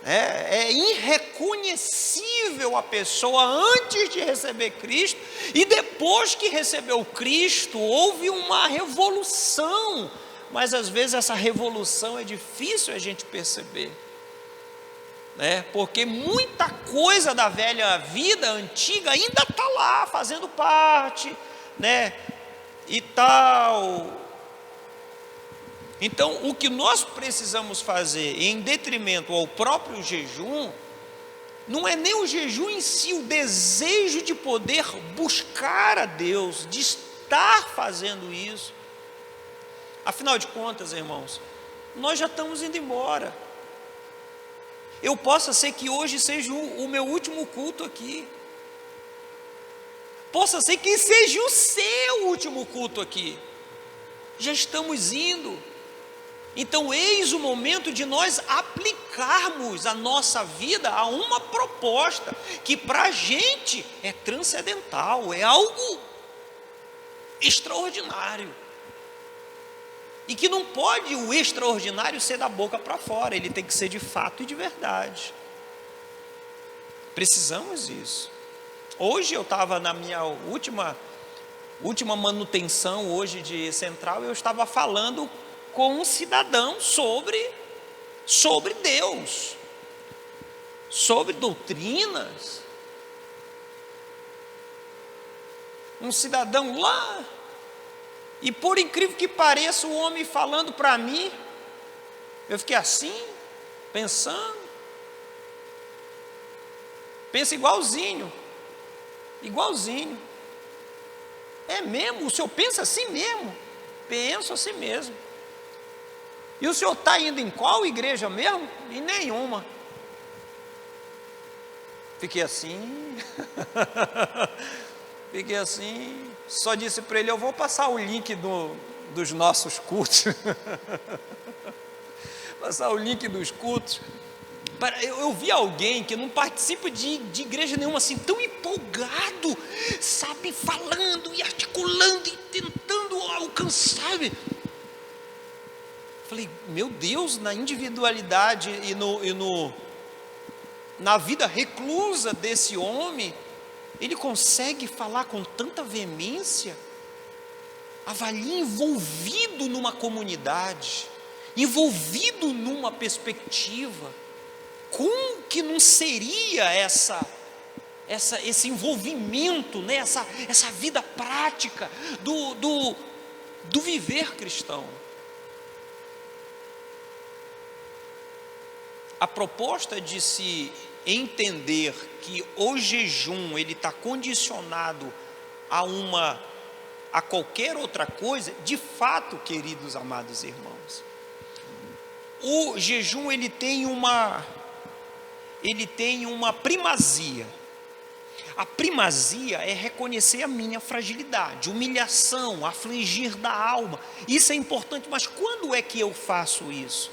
É irreconhecível a pessoa antes de receber Cristo, e depois que recebeu Cristo, houve uma revolução. Mas às vezes essa revolução é difícil a gente perceber, né? Porque muita coisa da velha vida antiga ainda está lá, fazendo parte, né? E tal. Então, o que nós precisamos fazer em detrimento ao próprio jejum, não é nem o jejum em si, o desejo de poder buscar a Deus, de estar fazendo isso. Afinal de contas, irmãos, nós já estamos indo embora. Eu possa ser que hoje seja o meu último culto aqui. Possa ser que seja o seu último culto aqui. Já estamos indo. Então, eis o momento de nós aplicarmos a nossa vida a uma proposta que para a gente é transcendental, é algo extraordinário. E que não pode o extraordinário ser da boca para fora, ele tem que ser de fato e de verdade. Precisamos disso. Hoje eu estava na minha última manutenção hoje de central, eu estava falando com um cidadão sobre Deus, sobre doutrinas. Um cidadão lá, e por incrível que pareça, o homem falando para mim, eu fiquei assim, pensando, pensa igualzinho. É mesmo? O senhor pensa assim mesmo? Penso assim mesmo. E o senhor está indo em qual igreja mesmo? Em nenhuma. Fiquei assim. Só disse para ele, eu vou passar o link dos nossos cultos. Passar o link dos cultos. Eu vi alguém que não participa de igreja nenhuma assim, tão empolgado, sabe, falando e articulando e tentando alcançar. Falei, meu Deus, na individualidade e na vida reclusa desse homem, ele consegue falar com tanta veemência. Avalie envolvido numa comunidade, envolvido numa perspectiva, como que não seria esse envolvimento, né? essa vida prática do viver cristão? A proposta de se entender que o jejum ele está condicionado a qualquer outra coisa, de fato, queridos amados irmãos, o jejum ele tem uma primazia. A primazia é reconhecer a minha fragilidade, humilhação, afligir da alma. Isso é importante, mas quando é que eu faço isso?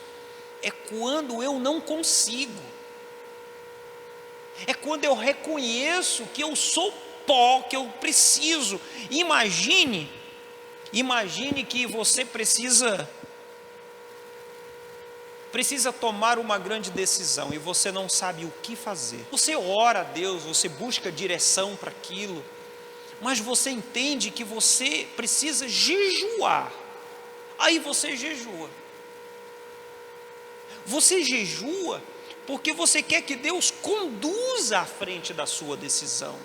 É quando eu não consigo. É quando eu reconheço que eu sou pó, que eu preciso. Imagine que você precisa tomar uma grande decisão e você não sabe o que fazer. Você ora a Deus, você busca direção para aquilo, mas você entende que você precisa jejuar. Aí você jejua. Você jejua porque você quer que Deus conduza à frente da sua decisão.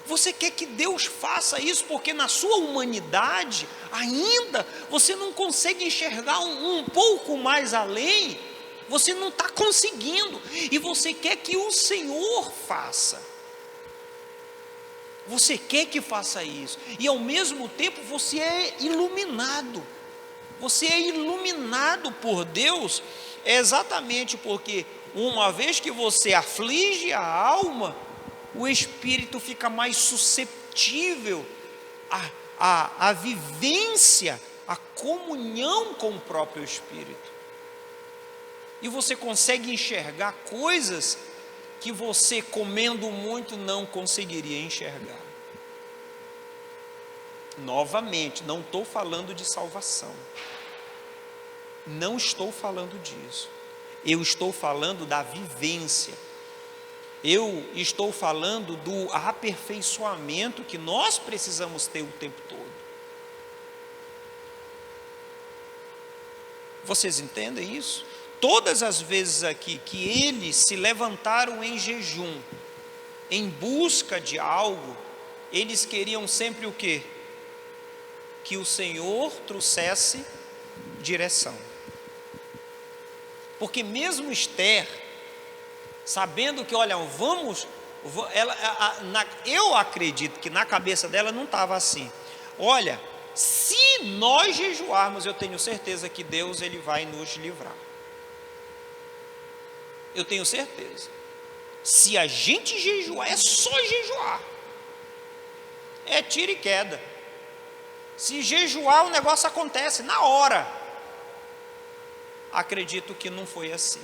Você quer que Deus faça isso porque na sua humanidade ainda você não consegue enxergar um pouco mais além. Você não está conseguindo e você quer que o Senhor faça. Você quer que faça isso e ao mesmo tempo você é iluminado. Você é iluminado por Deus exatamente porque uma vez que você aflige a alma, o espírito fica mais susceptível à vivência, à comunhão com o próprio espírito. E você consegue enxergar coisas que você comendo muito não conseguiria enxergar. Novamente, não estou falando de salvação. Não estou falando disso. Eu estou falando da vivência. Eu estou falando do aperfeiçoamento que nós precisamos ter o tempo todo. Vocês entendem isso? Todas as vezes aqui que eles se levantaram em jejum, em busca de algo, eles queriam sempre o quê? Que o Senhor trouxesse direção. Porque mesmo Esther, sabendo que, olha, eu acredito que na cabeça dela não estava assim. Olha, se nós jejuarmos, eu tenho certeza que Deus ele vai nos livrar. Eu tenho certeza. Se a gente jejuar, é só jejuar. É tiro e queda. Se jejuar, o negócio acontece na hora. Acredito que não foi assim.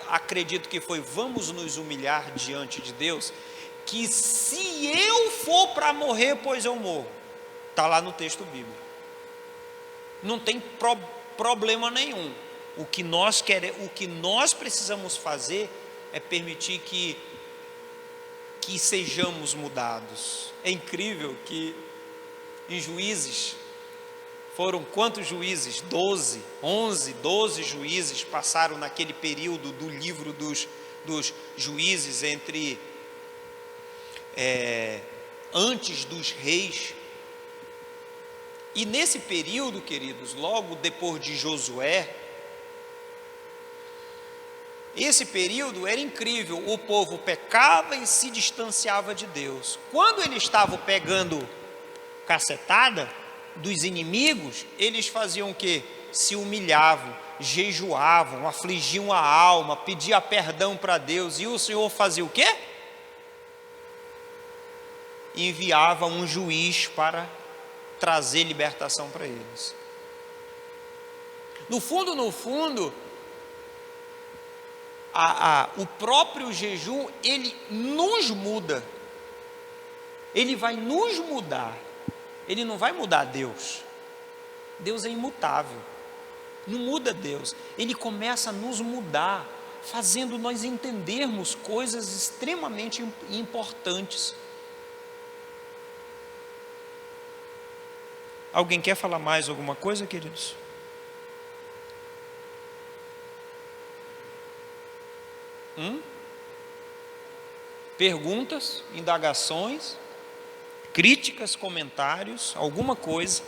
Acredito que foi, vamos nos humilhar diante de Deus, que se eu for para morrer, pois eu morro. Está lá no texto bíblico. Não tem problema nenhum. O que nós precisamos fazer é permitir que sejamos mudados. É incrível que em Juízes, foram quantos juízes? 12 juízes passaram naquele período do livro dos juízes antes dos reis. E nesse período, queridos, logo depois de Josué, esse período era incrível, o povo pecava e se distanciava de Deus. Quando eles estavam pegando cacetada dos inimigos, eles faziam o quê? Se humilhavam, jejuavam, afligiam a alma, pediam perdão para Deus, e o Senhor fazia o quê? Enviava um juiz para trazer libertação para eles. No fundo, o próprio jejum, ele nos muda, ele vai nos mudar, ele não vai mudar Deus. Deus é imutável, não muda Deus, ele começa a nos mudar, fazendo nós entendermos coisas extremamente importantes. Alguém quer falar mais alguma coisa, queridos? Perguntas, indagações, críticas, comentários, alguma coisa?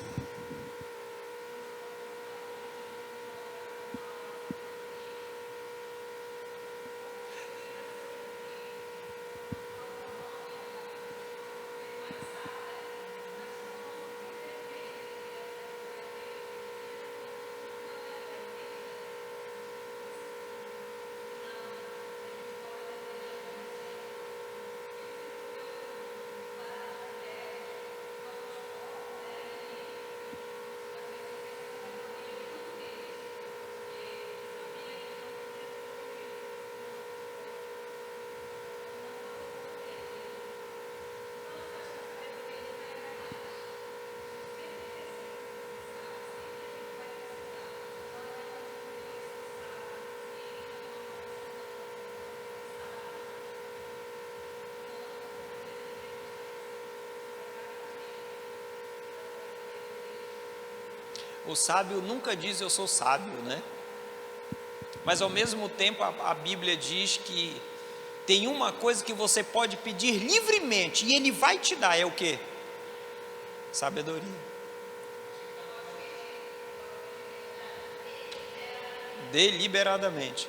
O sábio nunca diz eu sou sábio, né? Mas ao mesmo tempo a Bíblia diz que tem uma coisa que você pode pedir livremente e Ele vai te dar, é o quê? Sabedoria. Deliberadamente.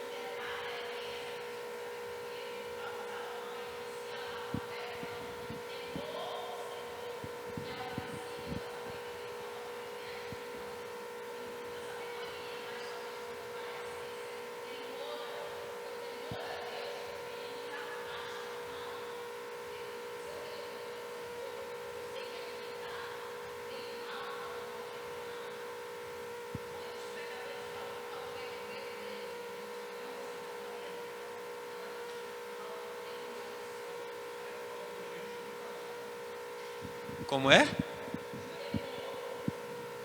Como é?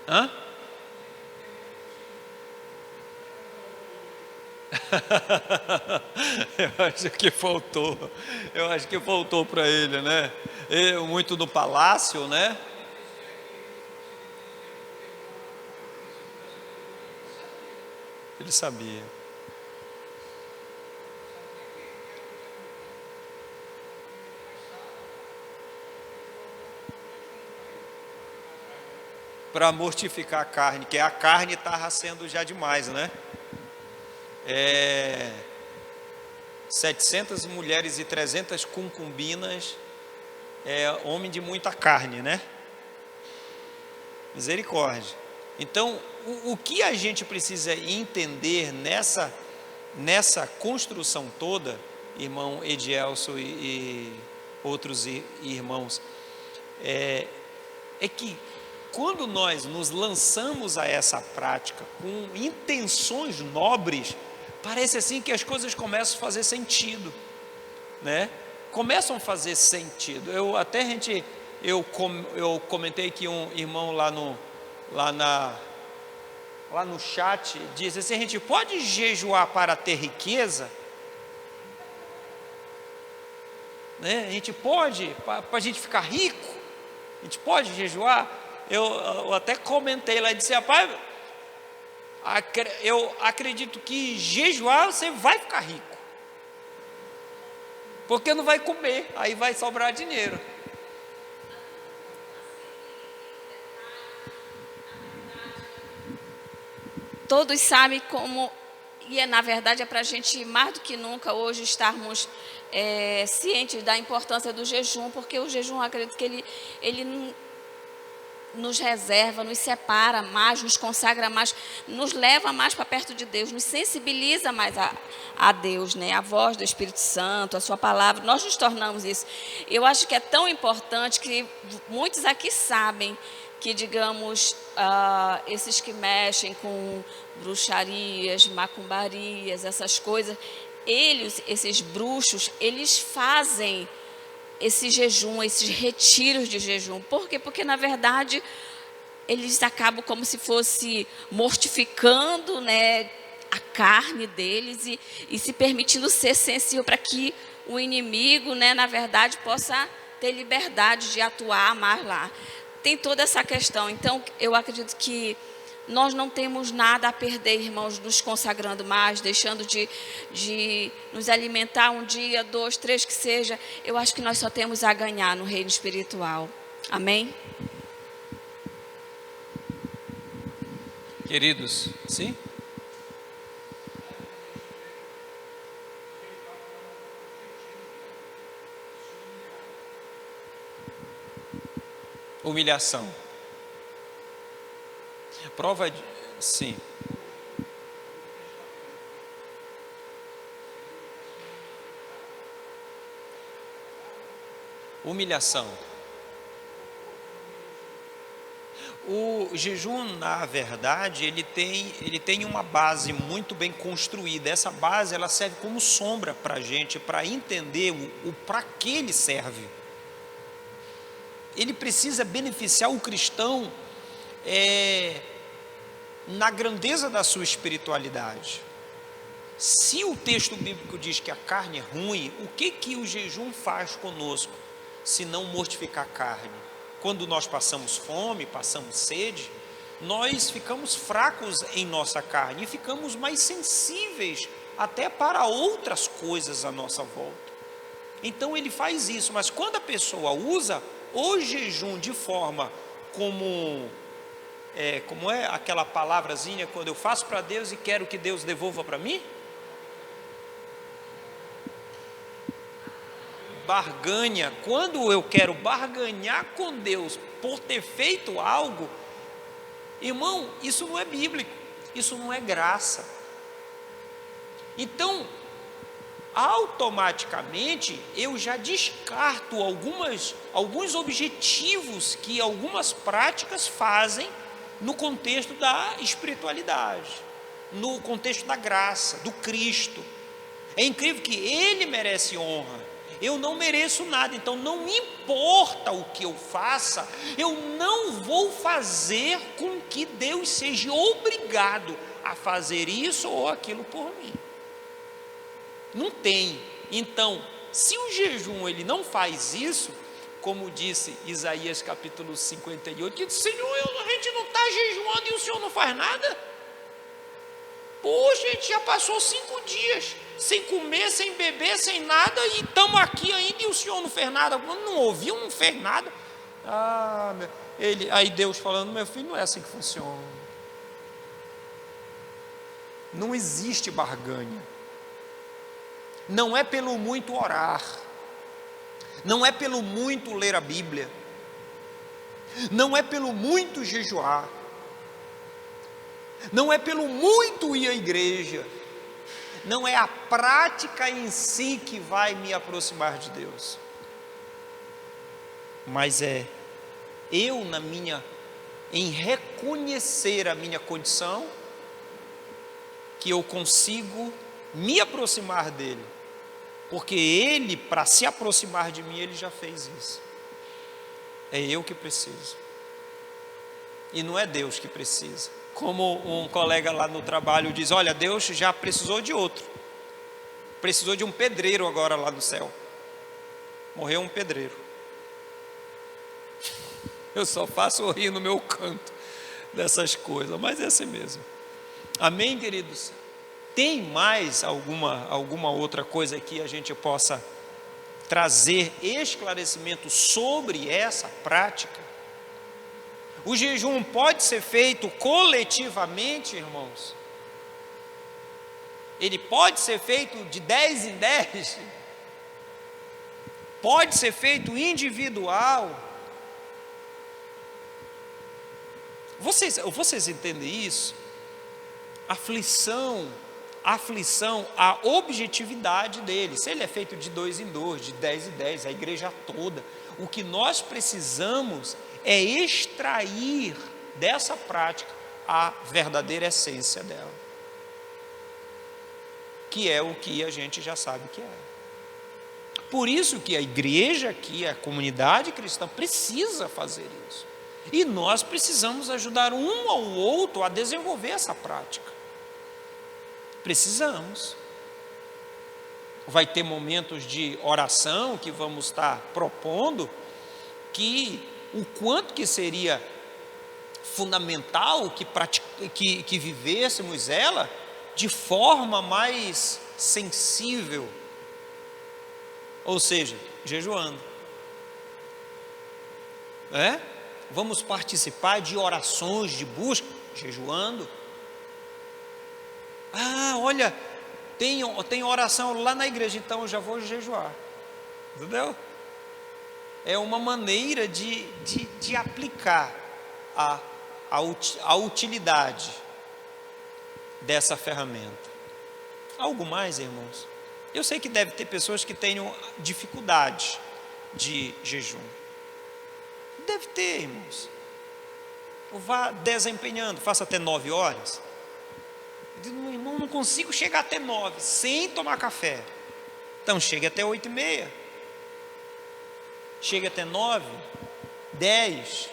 Hã? Eu acho que faltou. Eu acho que faltou para ele, né? Muito no palácio, né? Ele sabia. Para mortificar a carne, que a carne estava sendo já demais, né? 700 mulheres e 300 concubinas, homem de muita carne, né? Misericórdia. Então, o que a gente precisa entender nessa construção toda, irmão Edielson e outros irmãos, é que quando nós nos lançamos a essa prática com intenções nobres, parece assim que as coisas começam a fazer sentido, né? Começam a fazer sentido. Eu comentei que um irmão lá no chat disse assim: a gente pode jejuar para ter riqueza? Né? A gente pode, para a gente ficar rico? A gente pode jejuar? Eu até comentei lá e disse: rapaz, eu acredito que jejuar você vai ficar rico, porque não vai comer, aí vai sobrar dinheiro. Todos sabem como, e na verdade é para a gente mais do que nunca hoje estarmos cientes da importância do jejum, porque o jejum, acredito que ele nos reserva, nos separa mais, nos consagra mais, nos leva mais para perto de Deus, nos sensibiliza mais a Deus, né? A voz do Espírito Santo, a sua palavra, nós nos tornamos isso. Eu acho que é tão importante que muitos aqui sabem que, digamos, esses que mexem com bruxarias, macumbarias, essas coisas, esses bruxos, eles fazem esse jejum, esses retiros de jejum. Por quê? Porque, na verdade, eles acabam como se fosse mortificando, né, a carne deles e se permitindo ser sensível para que o inimigo, né, na verdade, possa ter liberdade de atuar mais lá. Tem toda essa questão. Então, eu acredito que nós não temos nada a perder, irmãos, nos consagrando mais, deixando de nos alimentar um dia, 2, 3 que seja. Eu acho que nós só temos a ganhar no reino espiritual. Amém? Queridos, sim? Humilhação. Prova de... Sim. Humilhação. O jejum, na verdade, ele tem uma base muito bem construída. Essa base, ela serve como sombra para a gente, para entender o para que ele serve. Ele precisa beneficiar o cristão na grandeza da sua espiritualidade. Se o texto bíblico diz que a carne é ruim, o que o jejum faz conosco, se não mortificar a carne? Quando nós passamos fome, passamos sede, nós ficamos fracos em nossa carne e ficamos mais sensíveis até para outras coisas à nossa volta. Então ele faz isso, mas quando a pessoa usa o jejum de forma como é aquela palavrazinha, quando eu faço para Deus e quero que Deus devolva para mim? Barganha. Quando eu quero barganhar com Deus por ter feito algo, irmão, isso não é bíblico, isso não é graça. Então, automaticamente, eu já descarto alguns objetivos que algumas práticas fazem no contexto da espiritualidade, no contexto da graça, do Cristo. É incrível que Ele merece honra. Eu não mereço nada, então não importa o que eu faça, eu não vou fazer com que Deus seja obrigado a fazer isso ou aquilo por mim. Não tem. Então, se o jejum ele não faz isso, como disse Isaías capítulo 58, que disse: Senhor, a gente não está jejuando e o Senhor não faz nada? Poxa, a gente já passou 5 dias sem comer, sem beber, sem nada, e estamos aqui ainda e o Senhor não fez nada. Não ouviu, não fez nada. Aí Deus falando: meu filho, não é assim que funciona. Não existe barganha. Não é pelo muito orar, não é pelo muito ler a Bíblia, não é pelo muito jejuar, não é pelo muito ir à igreja, não é a prática em si que vai me aproximar de Deus, mas é eu em reconhecer a minha condição, que eu consigo me aproximar dele, porque ele, para se aproximar de mim, ele já fez isso. É eu que preciso, e não é Deus que precisa. Como um colega lá no trabalho diz: olha, Deus já precisou de outro, precisou de um pedreiro agora lá no céu. Morreu um pedreiro. Eu só faço rir no meu canto dessas coisas, mas é assim mesmo. Amém, queridos? Tem mais alguma outra coisa que a gente possa trazer esclarecimento sobre essa prática? O jejum pode ser feito coletivamente, irmãos? Ele pode ser feito de 10 em 10? Pode ser feito individual? Vocês entendem isso? Aflição, a objetividade dele. Se ele é feito de 2 em 2, de 10 em 10, a igreja toda, o que nós precisamos é extrair dessa prática a verdadeira essência dela, que é o que a gente já sabe que é. Por isso que a igreja aqui, a comunidade cristã, precisa fazer isso. E nós precisamos ajudar um ao outro a desenvolver essa prática. Precisamos. Vai ter momentos de oração que vamos estar propondo, que o quanto que seria fundamental que vivêssemos ela de forma mais sensível, ou seja, jejuando. Vamos participar de orações de busca, jejuando. Olha, tem oração lá na igreja, então eu já vou jejuar. Entendeu? É uma maneira de aplicar a utilidade dessa ferramenta. Algo mais, irmãos? Eu sei que deve ter pessoas que tenham dificuldade de jejum. Deve ter, irmãos. Vá desempenhando, faça até 9 horas. Irmão, não consigo chegar até 9 sem tomar café. Então chegue até 8h30. Chega até 9, 10,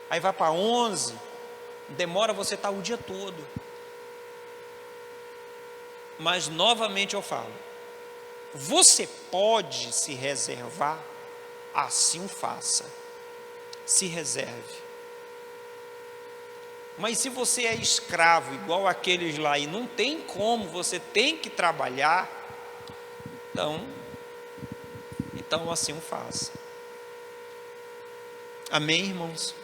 aí vai para 11, demora, você estar o dia todo. Mas novamente eu falo, você pode se reservar, assim o faça, se reserve. Mas se você é escravo igual aqueles lá e não tem como, você tem que trabalhar, então assim o faça. Amém, irmãos?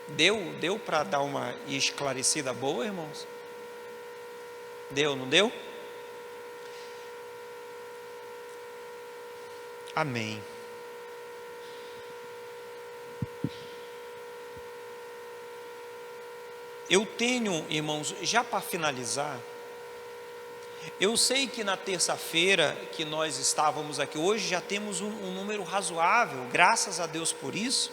Deu para dar uma esclarecida boa, irmãos? Deu, não deu? Amém. Eu tenho, irmãos, já para finalizar, eu sei que na terça-feira que nós estávamos aqui, hoje já temos um número razoável, graças a Deus por isso.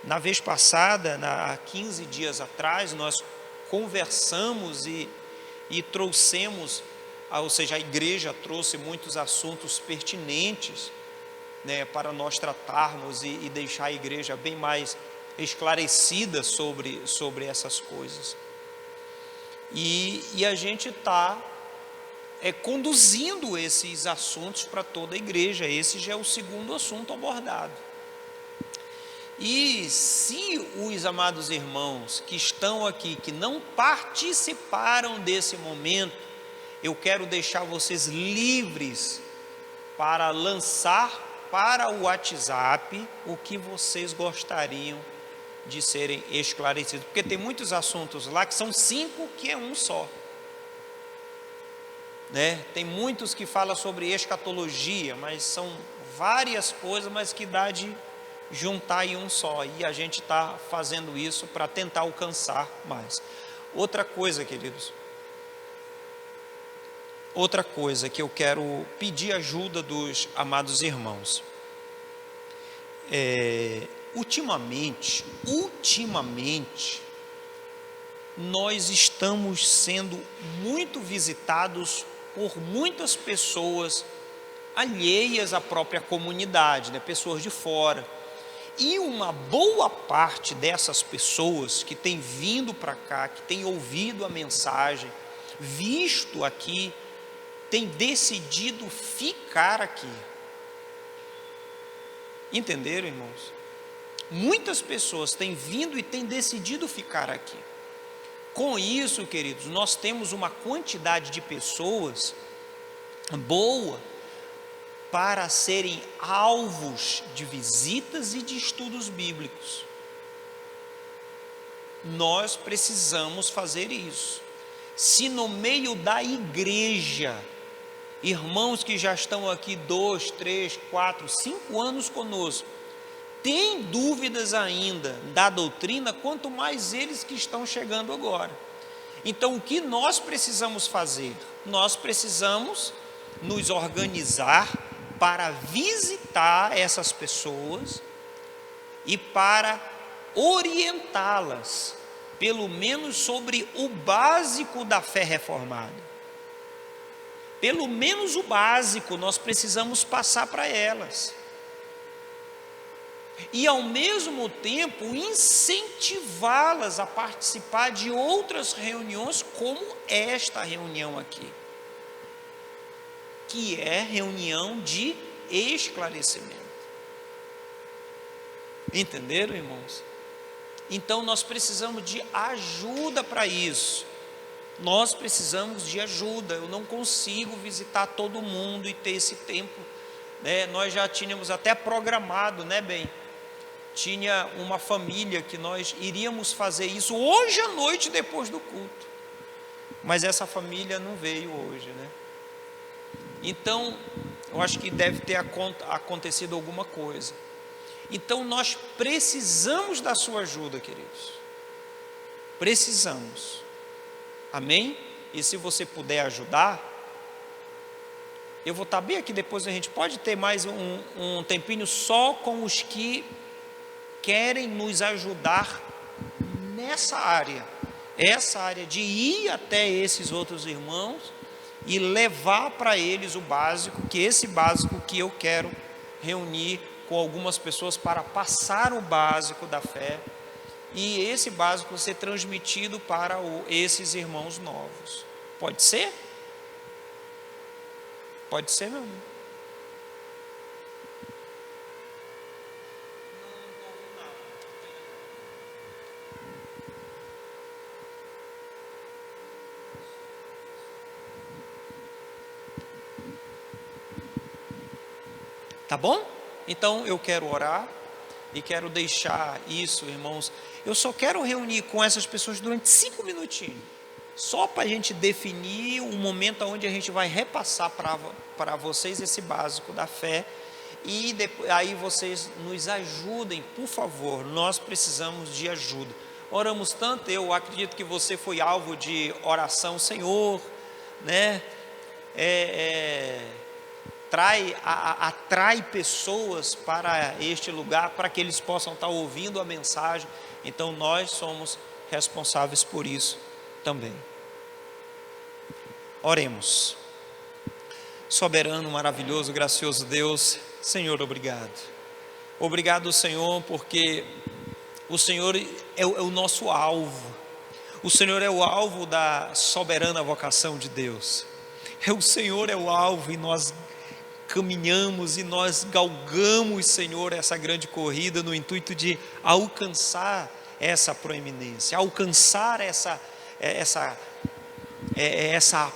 Na vez passada, há 15 dias atrás, nós conversamos e trouxemos, ou seja, a igreja trouxe muitos assuntos pertinentes, né, para nós tratarmos e deixar a igreja bem mais esclarecida sobre essas coisas. E a gente está conduzindo esses assuntos para toda a igreja. Esse já é o segundo assunto abordado. E se os amados irmãos que estão aqui, que não participaram desse momento, eu quero deixar vocês livres para lançar para o WhatsApp o que vocês gostariam de serem esclarecidos, porque tem muitos assuntos lá que são 5 que é um só, né? Tem muitos que falam sobre escatologia, mas são várias coisas, mas que dá de juntar em um só, e a gente está fazendo isso para tentar alcançar mais. Outra coisa, queridos, outra coisa que eu quero pedir ajuda dos amados irmãos, ultimamente, nós estamos sendo muito visitados por muitas pessoas alheias à própria comunidade, né? Pessoas de fora. E uma boa parte dessas pessoas que têm vindo para cá, que têm ouvido a mensagem, visto aqui, tem decidido ficar aqui. Entenderam, irmãos? Muitas pessoas têm vindo e têm decidido ficar aqui. Com isso, queridos, nós temos uma quantidade de pessoas boa para serem alvos de visitas e de estudos bíblicos. Nós precisamos fazer isso. Se no meio da igreja, irmãos que já estão aqui 2, 3, 4, 5 anos conosco, têm dúvidas ainda da doutrina, quanto mais eles que estão chegando agora. Então, o que nós precisamos fazer? Nós precisamos nos organizar para visitar essas pessoas e para orientá-las, pelo menos sobre o básico da fé reformada. Pelo menos o básico nós precisamos passar para elas. E ao mesmo tempo incentivá-las a participar de outras reuniões como esta reunião aqui, que é reunião de esclarecimento. Entenderam, irmãos? Então nós precisamos de ajuda para isso. Nós precisamos de ajuda. Eu não consigo visitar todo mundo e ter esse tempo, né? Nós já tínhamos até programado, né, bem? Tinha uma família que nós iríamos fazer isso hoje à noite depois do culto, mas essa família não veio hoje, né? Então eu acho que deve ter acontecido alguma coisa. Então nós precisamos da sua ajuda, queridos. Precisamos. Amém? E se você puder ajudar, eu vou estar bem aqui depois. A gente pode ter mais um tempinho só com os que querem nos ajudar nessa área. Essa área de ir até esses outros irmãos e levar para eles o básico, que esse básico que eu quero reunir com algumas pessoas para passar o básico da fé, e esse básico ser transmitido para esses irmãos novos. Pode ser? Pode ser, meu amigo? Tá bom? Então eu quero orar e quero deixar isso, irmãos. Eu só quero reunir com essas pessoas durante 5 minutinhos, só para a gente definir o momento onde a gente vai repassar para vocês esse básico da fé. E depois, aí vocês nos ajudem, por favor. Nós precisamos de ajuda. Oramos tanto, eu acredito que você foi alvo de oração, Senhor, né? Atrai pessoas para este lugar, para que eles possam estar ouvindo a mensagem. Então nós somos responsáveis por isso também. Oremos. Soberano, maravilhoso, gracioso Deus, Senhor, obrigado. Obrigado, Senhor, porque o Senhor é o nosso alvo. O Senhor é o alvo da soberana vocação de Deus. O Senhor é o alvo, e nós caminhamos e nós galgamos, Senhor, essa grande corrida no intuito de alcançar essa proeminência, alcançar essa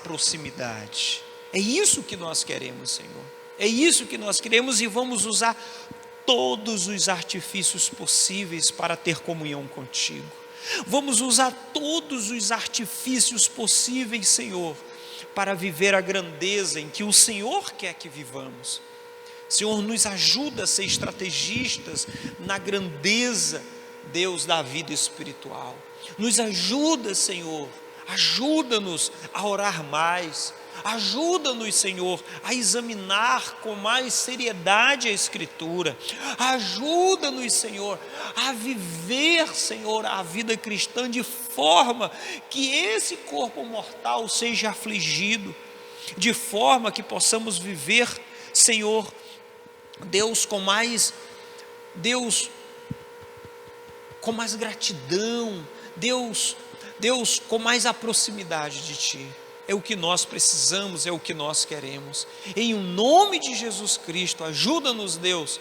proximidade. É isso que nós queremos, Senhor. É isso que nós queremos, e vamos usar todos os artifícios possíveis para ter comunhão contigo. Vamos usar todos os artifícios possíveis, Senhor, para viver a grandeza em que o Senhor quer que vivamos. Senhor, nos ajuda a ser estrategistas na grandeza, Deus, da vida espiritual. Nos ajuda, Senhor, ajuda-nos a orar mais. Ajuda-nos, Senhor, a examinar com mais seriedade a Escritura. Ajuda-nos, Senhor, a viver, Senhor, a vida cristã de forma que esse corpo mortal seja afligido, de forma que possamos viver, Senhor, Deus, com mais gratidão, Deus, com mais a proximidade de Ti. É o que nós precisamos, é o que nós queremos. Em nome de Jesus Cristo, ajuda-nos, Deus,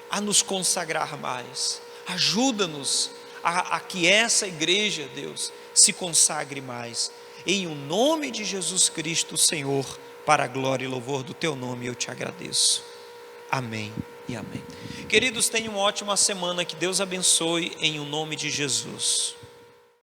a nos consagrar mais. Ajuda-nos a que essa igreja, Deus, se consagre mais. Em nome de Jesus Cristo, Senhor, para a glória e louvor do Teu nome, eu Te agradeço. Amém e amém. Queridos, tenham uma ótima semana. Que Deus abençoe em nome de Jesus.